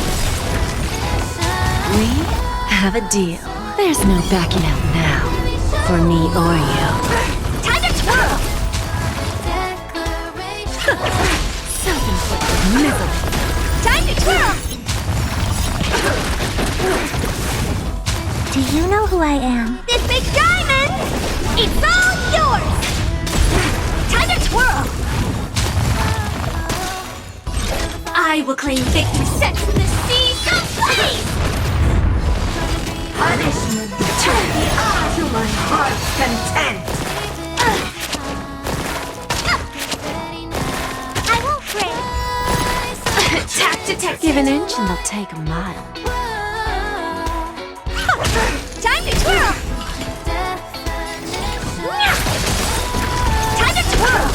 We have a deal. There's no backing out now. For me or you. Time to twirl! Self-inflicted misery. Time to twirl! Do you know who I am? This big diamond! It's all yours! Time to twirl! I will claim victory, set the seas ablaze! Punishment, turn me on to my heart's content! I won't break. Tack to tack. Give an inch and they'll take a mile. Time to twirl! Time to twirl!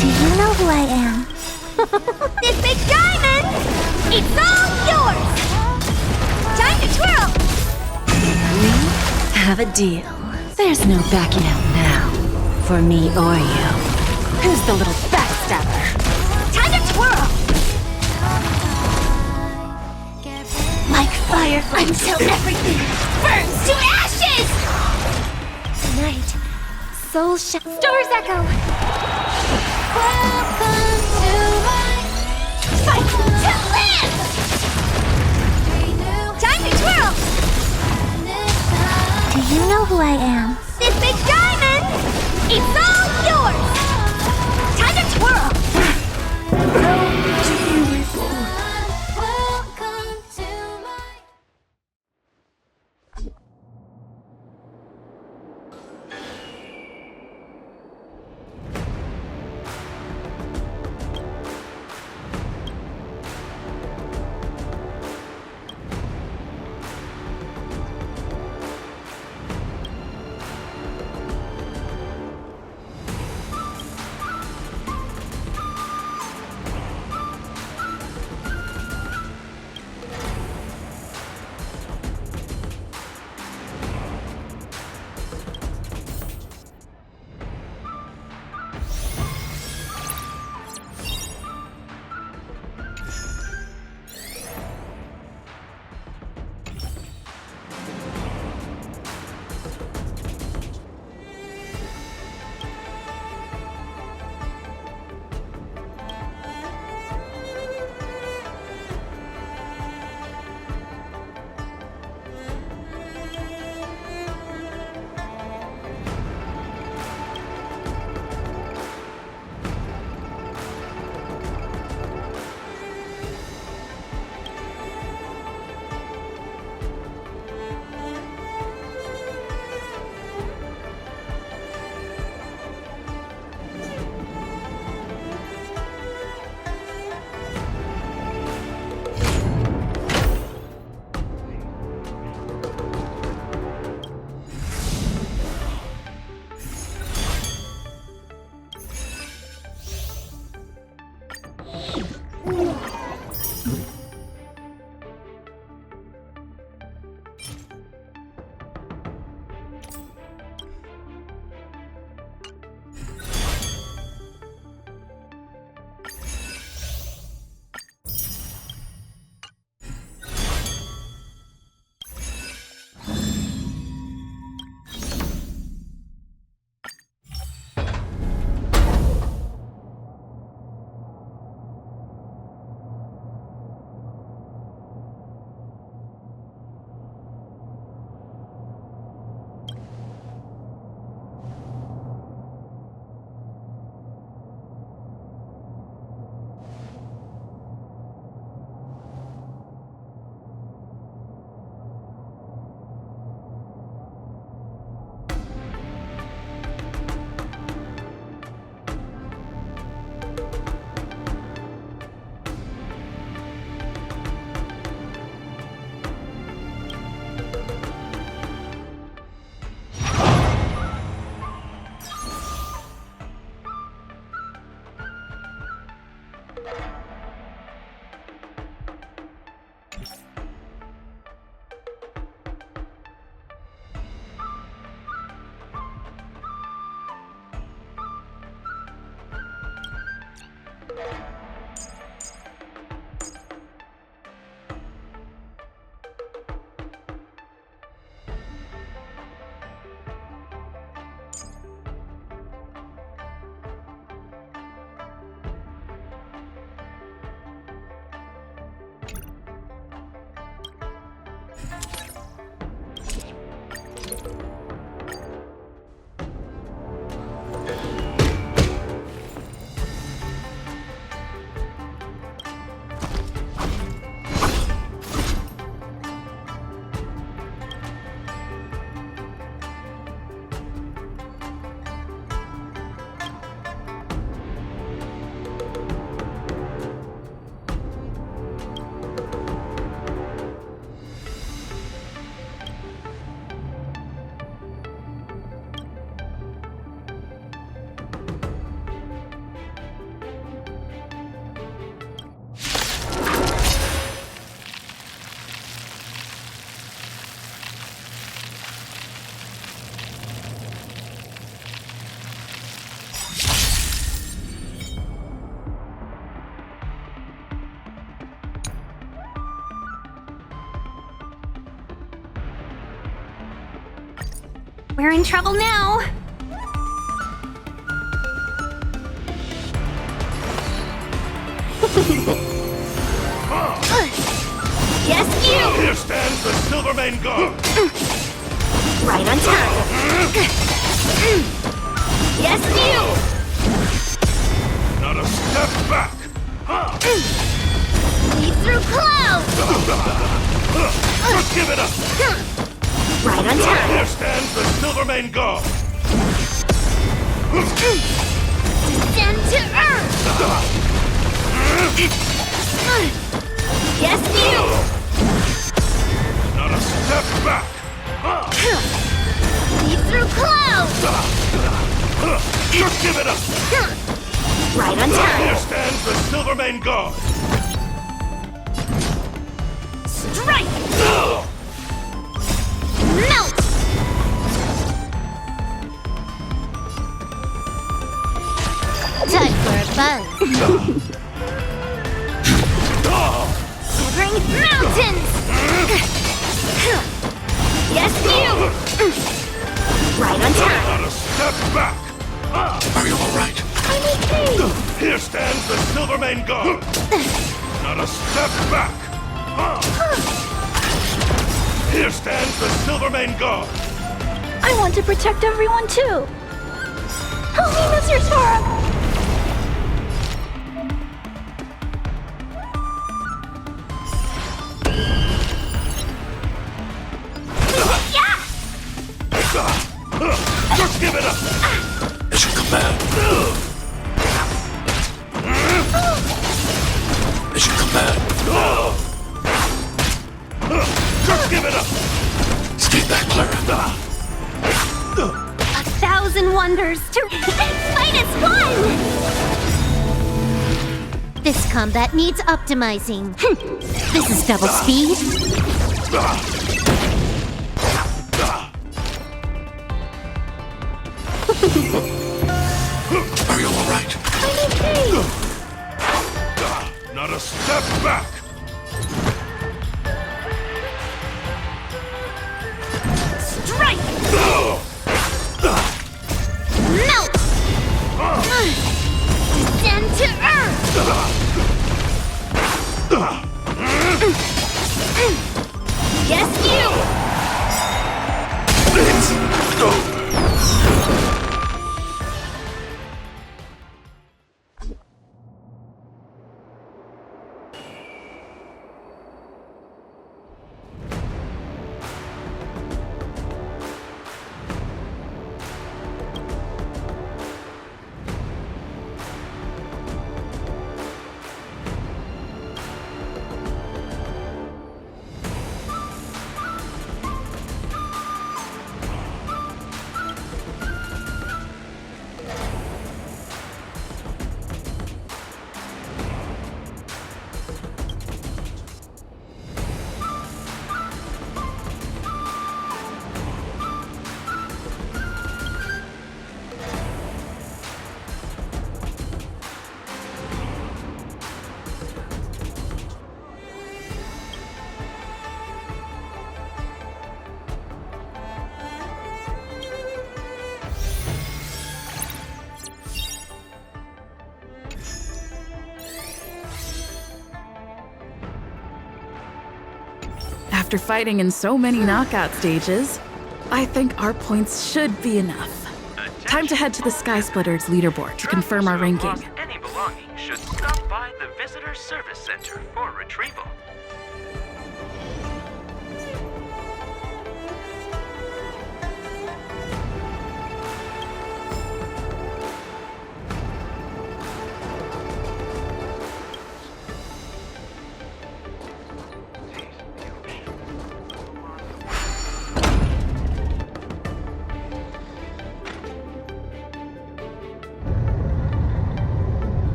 Do you know who I am? This big diamond! It's all yours! Time to twirl! We have a deal. There's no backing out now. For me or you. Who's the little backstabber? Time to twirl! Like firefly until everything burns to ashes! Tonight, souls shall... Stars echo! Welcome to my fight to live! Time to twirl! Do you know who I am? This big diamond! It's all yours! Time to twirl! Welcome to my... We're in trouble now. Yes, you! Here stands the Silvermane Guard! Right on time. Yes, you! Not a step back! Lead through clouds! Just give it up! Right on time. Here stands the Silvermane Guard! Descend to Earth! Yes, you! Not a step back! Lead through clouds! Just give it up! Right on time. Here stands the Silvermane Guard! Strike! Melt! Time for a buzz. Severing mountains! Yes, you! Right on time. Not a step back! Are you alright? I'm okay. Here stands the Silvermane Guard! Not a step back! Here stands the Silvermane Guard! I want to protect everyone too. Help me, Mr. Sora! Just give it up! It's your command. It's your command. Just give it up! Stay back, Clara. 1,000 wonders to fight as one! This combat needs optimizing. This is double speed. Are you alright? I'm okay. Not a step back! Strike! Melt! Descend to earth! Yes, you! After fighting in so many knockout stages, I think our points should be enough. Time to head to the Sky Splitters leaderboard to confirm our ranking. Lost any belongings should stop by the Visitor Service Center for retrieval.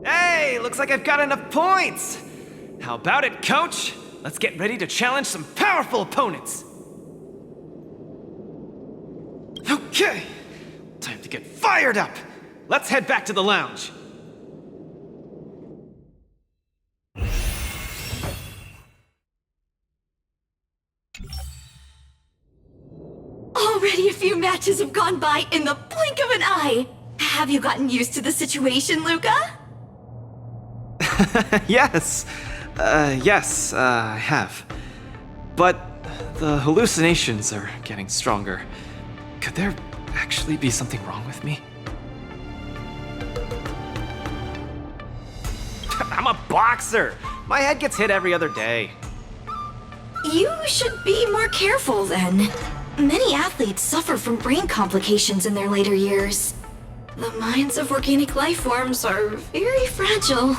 Hey, looks like I've got enough points! How about it, coach? Let's get ready to challenge some powerful opponents! Okay, time to get fired up! Let's head back to the lounge. Already a few matches have gone by in the blink of an eye. Have you gotten used to the situation, Luca? Yes, I have. But the hallucinations are getting stronger. Could there actually be something wrong with me? I'm a boxer! My head gets hit every other day. You should be more careful then. Many athletes suffer from brain complications in their later years. The minds of organic life forms are very fragile.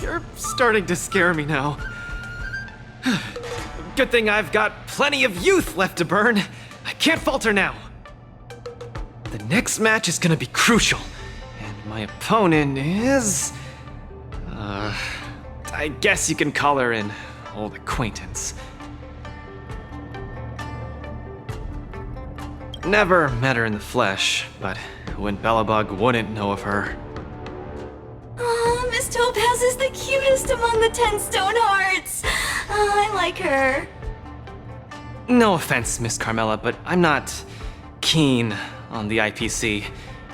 You're starting to scare me now. Good thing I've got plenty of youth left to burn. I can't falter now. The next match is gonna be crucial, and my opponent is... I guess you can call her an old acquaintance. Never met her in the flesh, but who in Belobog wouldn't know of her? Oh, Miss Topaz is the cutest among the 10 stone hearts. I like her. No offense, Miss Carmela, but I'm not keen on the IPC.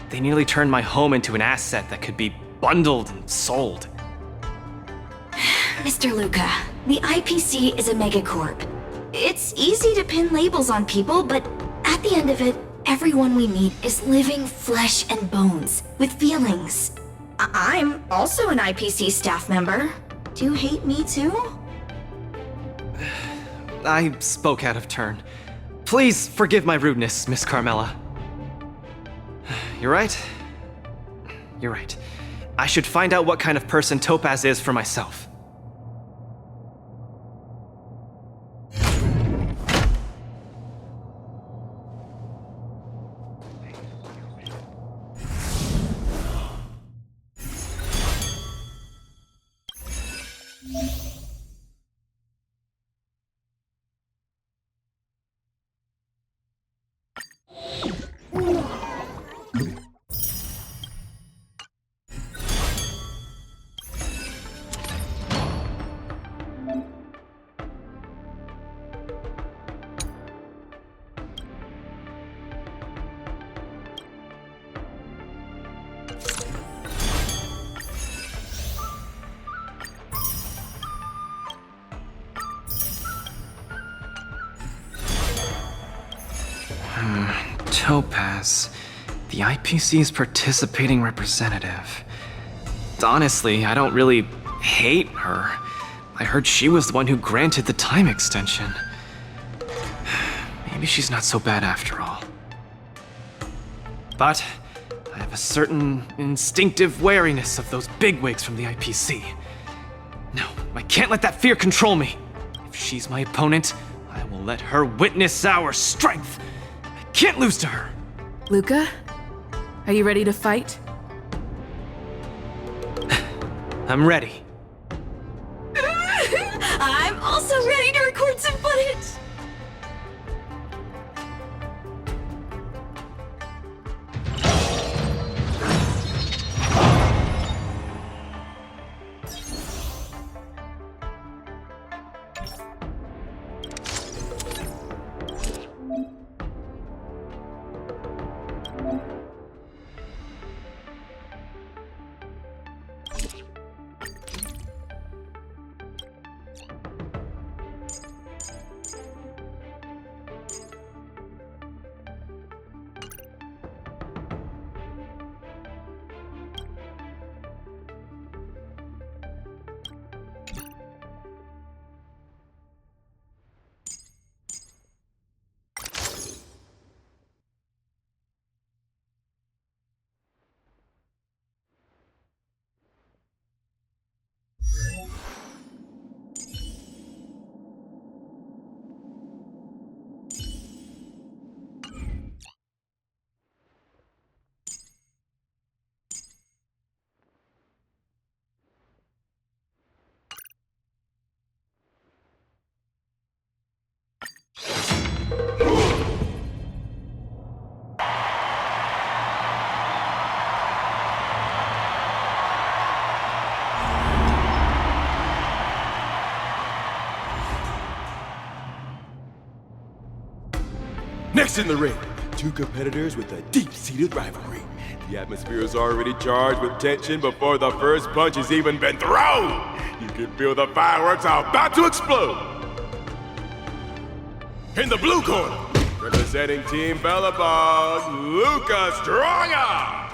They nearly turned my home into an asset that could be bundled and sold. Mr. Luca, the IPC is a megacorp. It's easy to pin labels on people, but at the end of it, everyone we meet is living flesh and bones with feelings. I'm also an IPC staff member. Do you hate me too? I spoke out of turn. Please forgive my rudeness, Miss Carmela. You're right. You're right. I should find out what kind of person Topaz is for myself. Topaz, the IPC's participating representative. Honestly, I don't really hate her. I heard she was the one who granted the time extension. Maybe she's not so bad after all. But I have a certain instinctive wariness of those bigwigs from the IPC. No, I can't let that fear control me. If she's my opponent, I will let her witness our strength. I can't lose to her. Luca, are you ready to fight? I'm ready. I'm also ready to record some footage! Next in the ring, two competitors with a deep-seated rivalry. The atmosphere is already charged with tension before the first punch has even been thrown. You can feel the fireworks are about to explode. In the blue corner, representing Team Bellabog, Luca Stronger.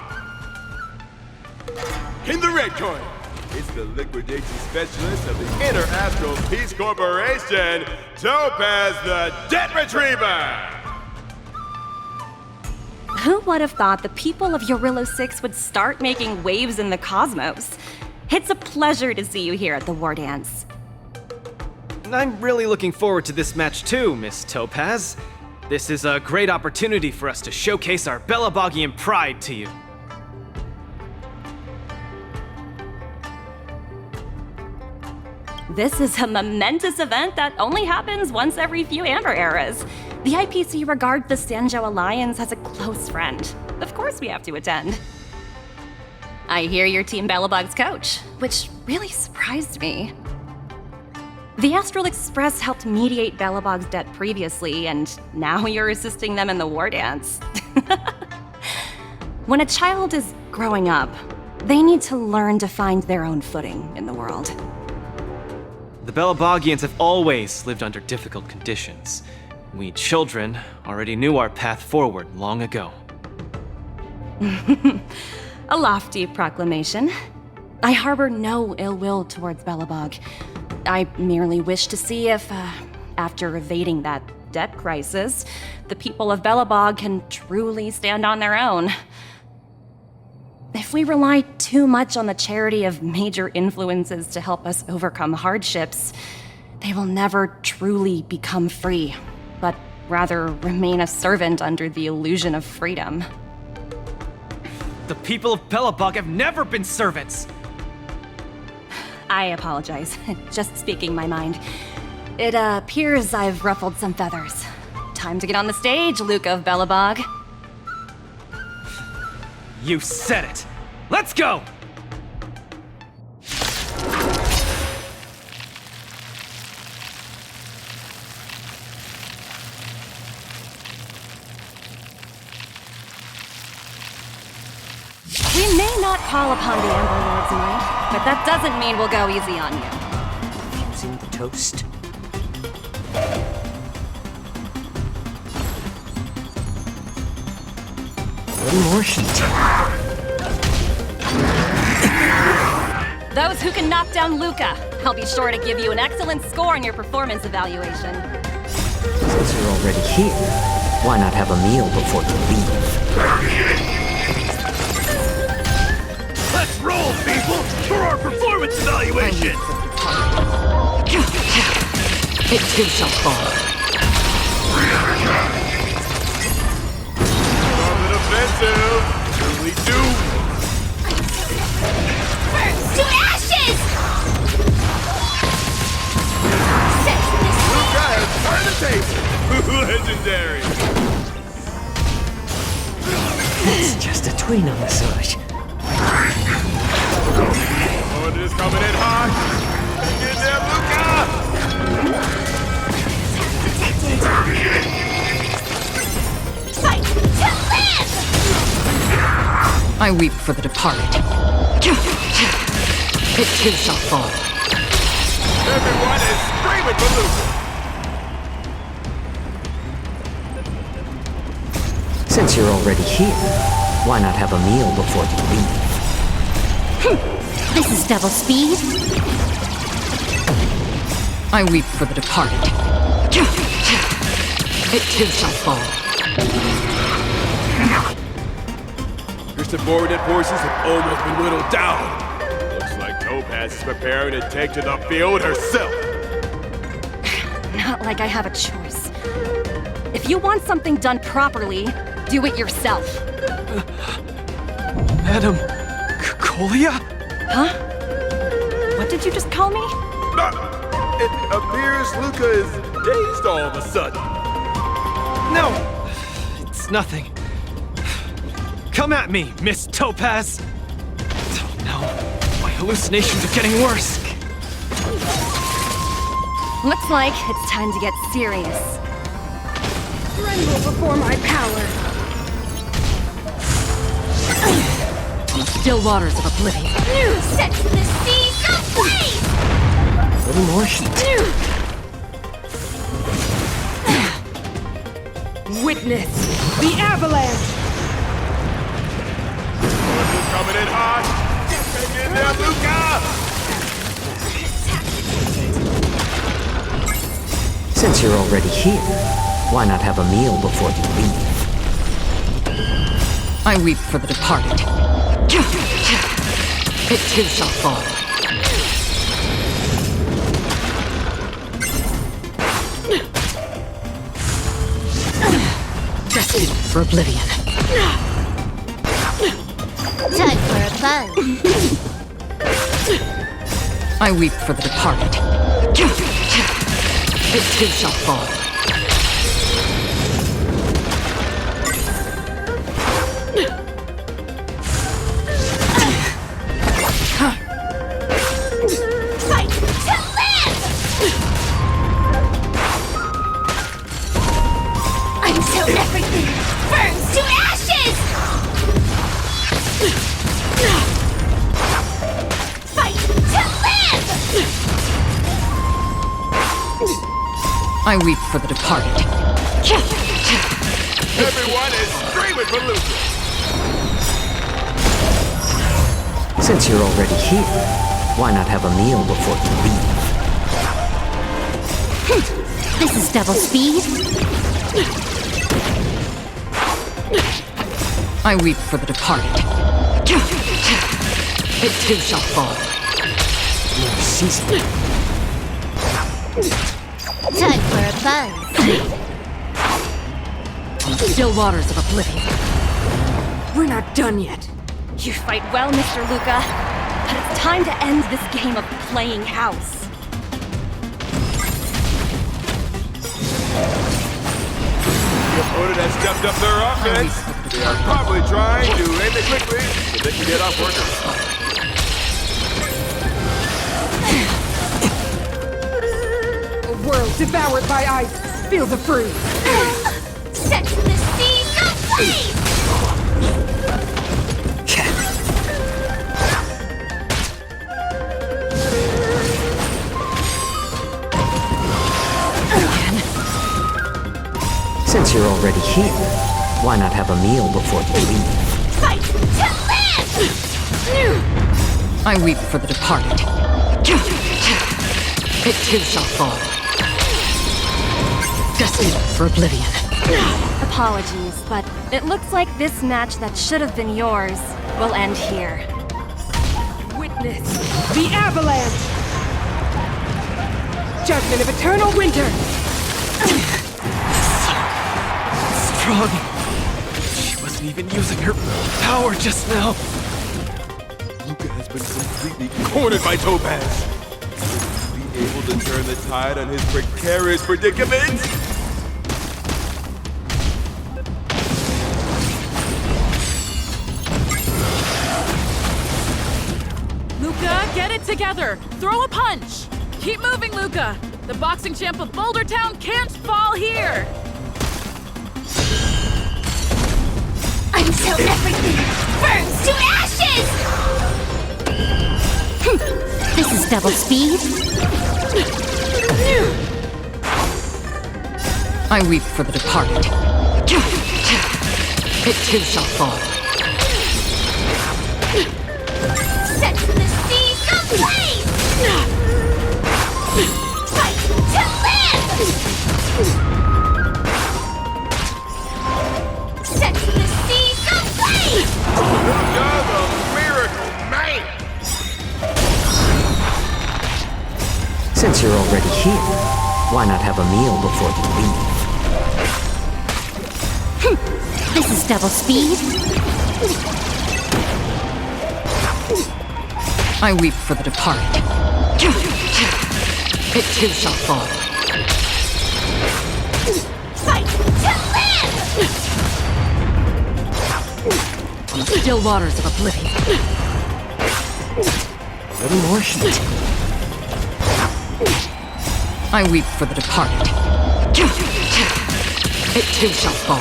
In the red corner, it's the liquidation specialist of the Interastral Peace Corporation, Topaz the Debt Retriever. Who would have thought the people of Yorillo 6 would start making waves in the cosmos? It's a pleasure to see you here at the Wardance. I'm really looking forward to this match too, Miss Topaz. This is a great opportunity for us to showcase our Bellabogian pride to you. This is a momentous event that only happens once every few Amber eras. The IPC regards the Sanjo Alliance as a close friend. Of course we have to attend. I hear you're Team Bellabog's coach, which really surprised me. The Astral Express helped mediate Bellabog's debt previously, and now you're assisting them in the Wardance. When a child is growing up, they need to learn to find their own footing in the world. The Bellabogians have always lived under difficult conditions. We children already knew our path forward long ago. A lofty proclamation. I harbor no ill will towards Bellabog. I merely wish to see if, after evading that debt crisis, the people of Bellabog can truly stand on their own. if we rely too much on the charity of major influences to help us overcome hardships, they will never truly become free, but rather remain a servant under the illusion of freedom. The people of Belobog have never been servants! I apologize. Just speaking my mind. It appears I've ruffled some feathers. Time to get on the stage, Luca of Belobog. You said it! Let's go! We may not call upon the Amber Lord's might, but that doesn't mean we'll go easy on you. Using the toast. A little more heat. Those who can knock down Luca, I'll be sure to give you an excellent score in your performance evaluation. Since you're already here, why not have a meal before you leave? Let's roll, people, for our performance evaluation! It too shall fall. Something offensive. Truly do. Burns to ashes! Luca has turned the table. Legendary. It's just a tween on the sush. Order is coming in hot. Get there, Luca! Fight to live! I weep for the departed. It too shall fall. Everyone is screaming for Luca. Since you're already here, why not have a meal before you leave? This is double speed. I weep for the departed. It too shall fall. Your subordinate forces have almost been whittled down. Looks like Topaz is preparing to take to the field herself. Not like I have a choice. If you want something done properly, do it yourself. Madam Colia? Huh? What did you just call me? It appears Luca is dazed all of a sudden. No! It's nothing. Come at me, Miss Topaz! Oh no, my hallucinations are getting worse. Looks like it's time to get serious. Tremble before my power. On the still waters of oblivion. New sets the seas ablaze! A little more heat. Witness the avalanche! Order's coming in hot. Get there, Luca! Since you're already here, why not have a meal before you leave? I weep for the departed. It too shall fall. Destined for oblivion. Time for a buzz. I weep for the departed. It too shall fall. Fight to live! Until everything burns to ashes! Fight to live! I weep for the departed. Everyone is screaming for Luca. Since you're already here, why not have a meal before you leave? This is double speed. I weep for the departed. It too shall fall. More season. Time for a buzz. Still waters of oblivion. We're not done yet. You fight well, Mr. Luca, but it's time to end this game of playing house. The opponent has stepped up their offense. They are probably trying to end it quickly so they can get off workers. A world devoured by ice. Feel the freeze. Set the scene ablaze! Since you're already here, why not have a meal before you leave? Fight to live! I weep for the departed. It too shall fall. Destined for oblivion. Apologies, but it looks like this match that should have been yours will end here. Witness the avalanche. Judgment of eternal winter. Strong. She wasn't even using her power just now. Luca has been completely cornered by Topaz. Will he be able to turn the tide on his precarious predicament? Luca, get it together! Throw a punch! Keep moving, Luca! The boxing champ of Boulder Town can't fall here! Until everything burns to ashes! This is double speed. I weep for the departed. It too shall fall. Set the scene ablaze! Fight to live! Set the scene ablaze! Luca, the miracle man! Since you're already here, why not have a meal before you leave? This is double speed. I weep for the departed. It too shall fall. Fight to live! Still waters of oblivion. A little more heat. I weep for the departed. It too shall fall.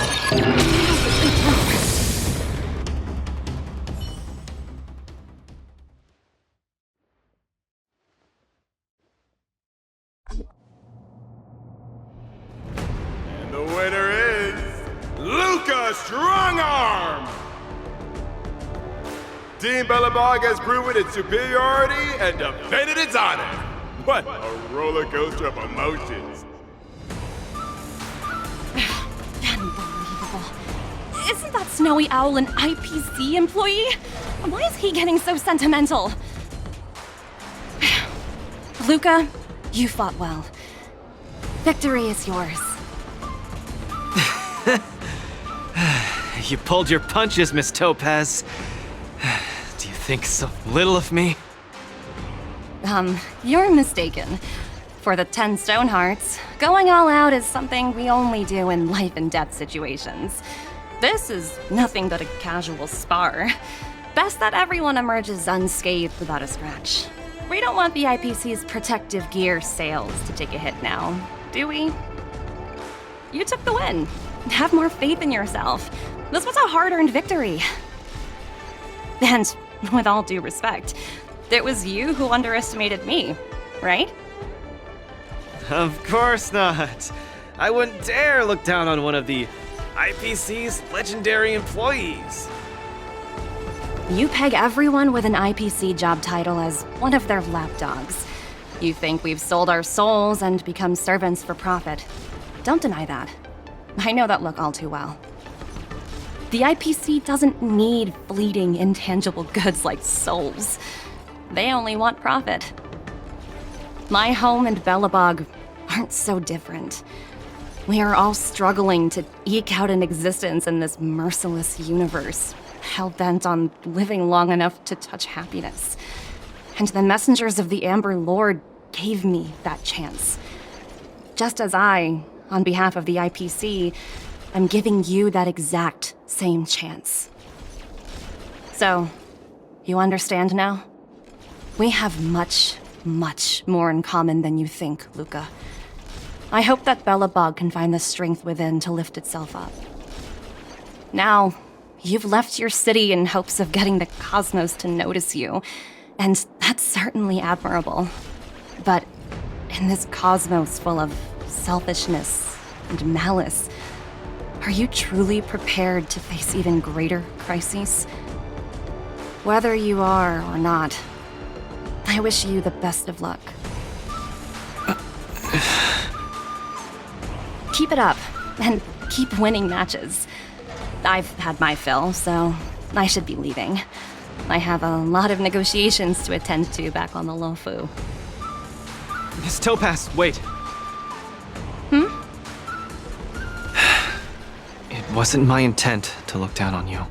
And the winner is Luca Strongarm! Team Belobog has proven its superiority and defended its honor. What a roller coaster of emotions. Unbelievable. Isn't that snowy owl an IPC employee? Why is he getting so sentimental? Luca, you fought well. Victory is yours. You pulled your punches, Miss Topaz. Do you think so little of me? You're mistaken. For the 10 stone hearts, going all out is something we only do in life and death situations. This is nothing but a casual spar. Best that everyone emerges unscathed without a scratch. We don't want the IPC's protective gear sails to take a hit now, do we? You took the win. Have more faith in yourself. This was a hard-earned victory. And with all due respect, it was you who underestimated me, right? Of course not. I wouldn't dare look down on one of the IPC's legendary employees. You peg everyone with an IPC job title as one of their lapdogs. You think we've sold our souls and become servants for profit. Don't deny that. I know that look all too well. The IPC doesn't need fleeting, intangible goods like souls. They only want profit. My home and Belobog aren't so different. We are all struggling to eke out an existence in this merciless universe, hell-bent on living long enough to touch happiness. And the messengers of the Amber Lord gave me that chance. Just as I, on behalf of the IPC, am giving you that exact same chance. So, you understand now? We have much, much more in common than you think, Luca. I hope that Belobog can find the strength within to lift itself up. Now, you've left your city in hopes of getting the cosmos to notice you, and that's certainly admirable. But in this cosmos full of selfishness and malice, are you truly prepared to face even greater crises? Whether you are or not, I wish you the best of luck. Keep it up, and keep winning matches. I've had my fill, so I should be leaving. I have a lot of negotiations to attend to back on the Lofu. Miss Topaz, wait. It wasn't my intent to look down on you.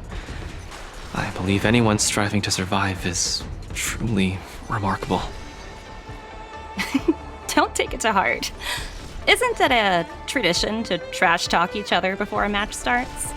I believe anyone striving to survive is truly remarkable. Don't take it to heart. Isn't it a tradition to trash talk each other before a match starts?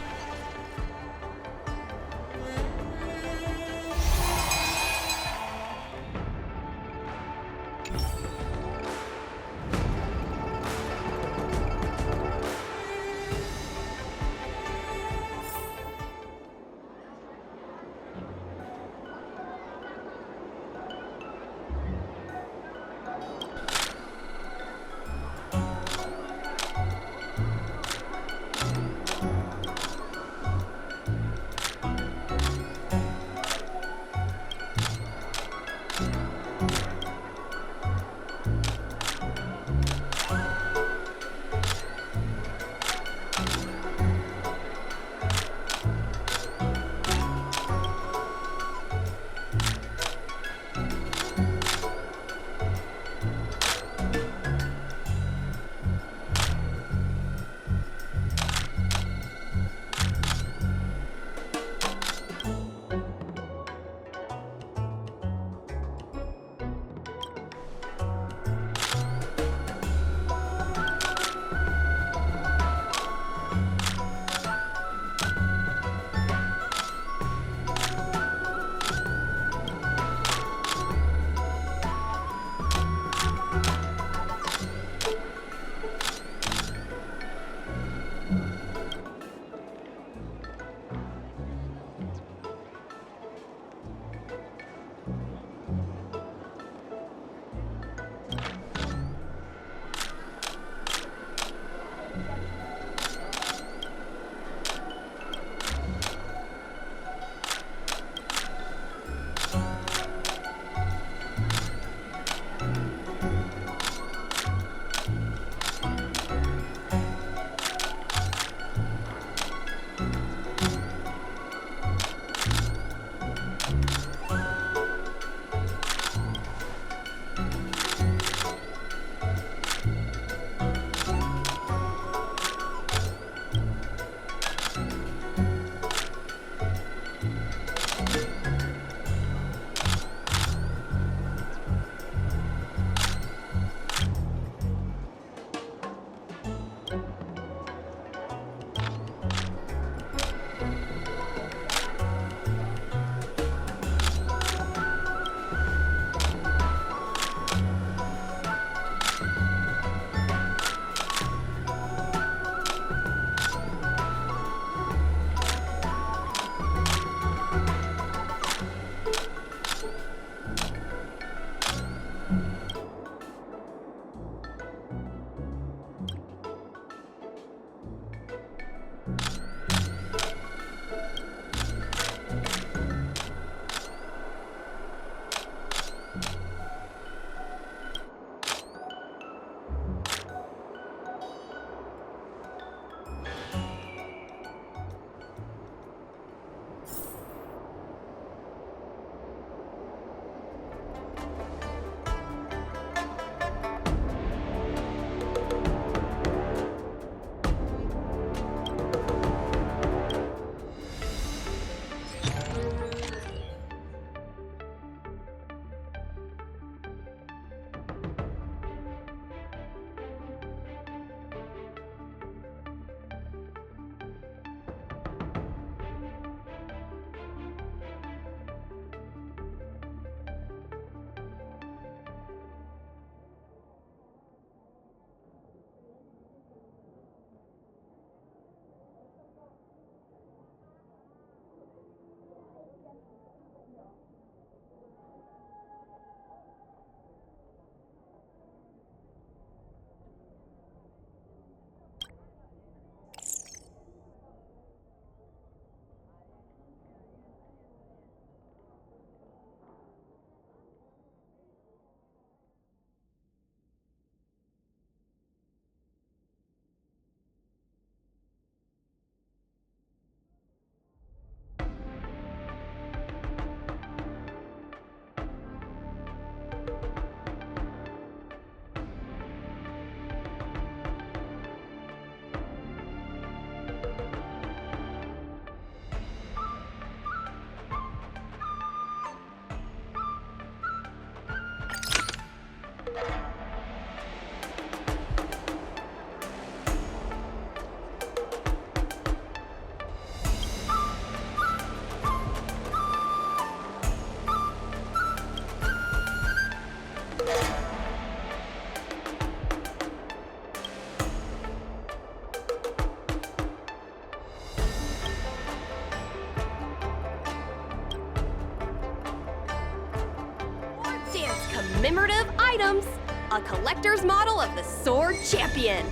commemorative items, a collector's model of the Sword Champion.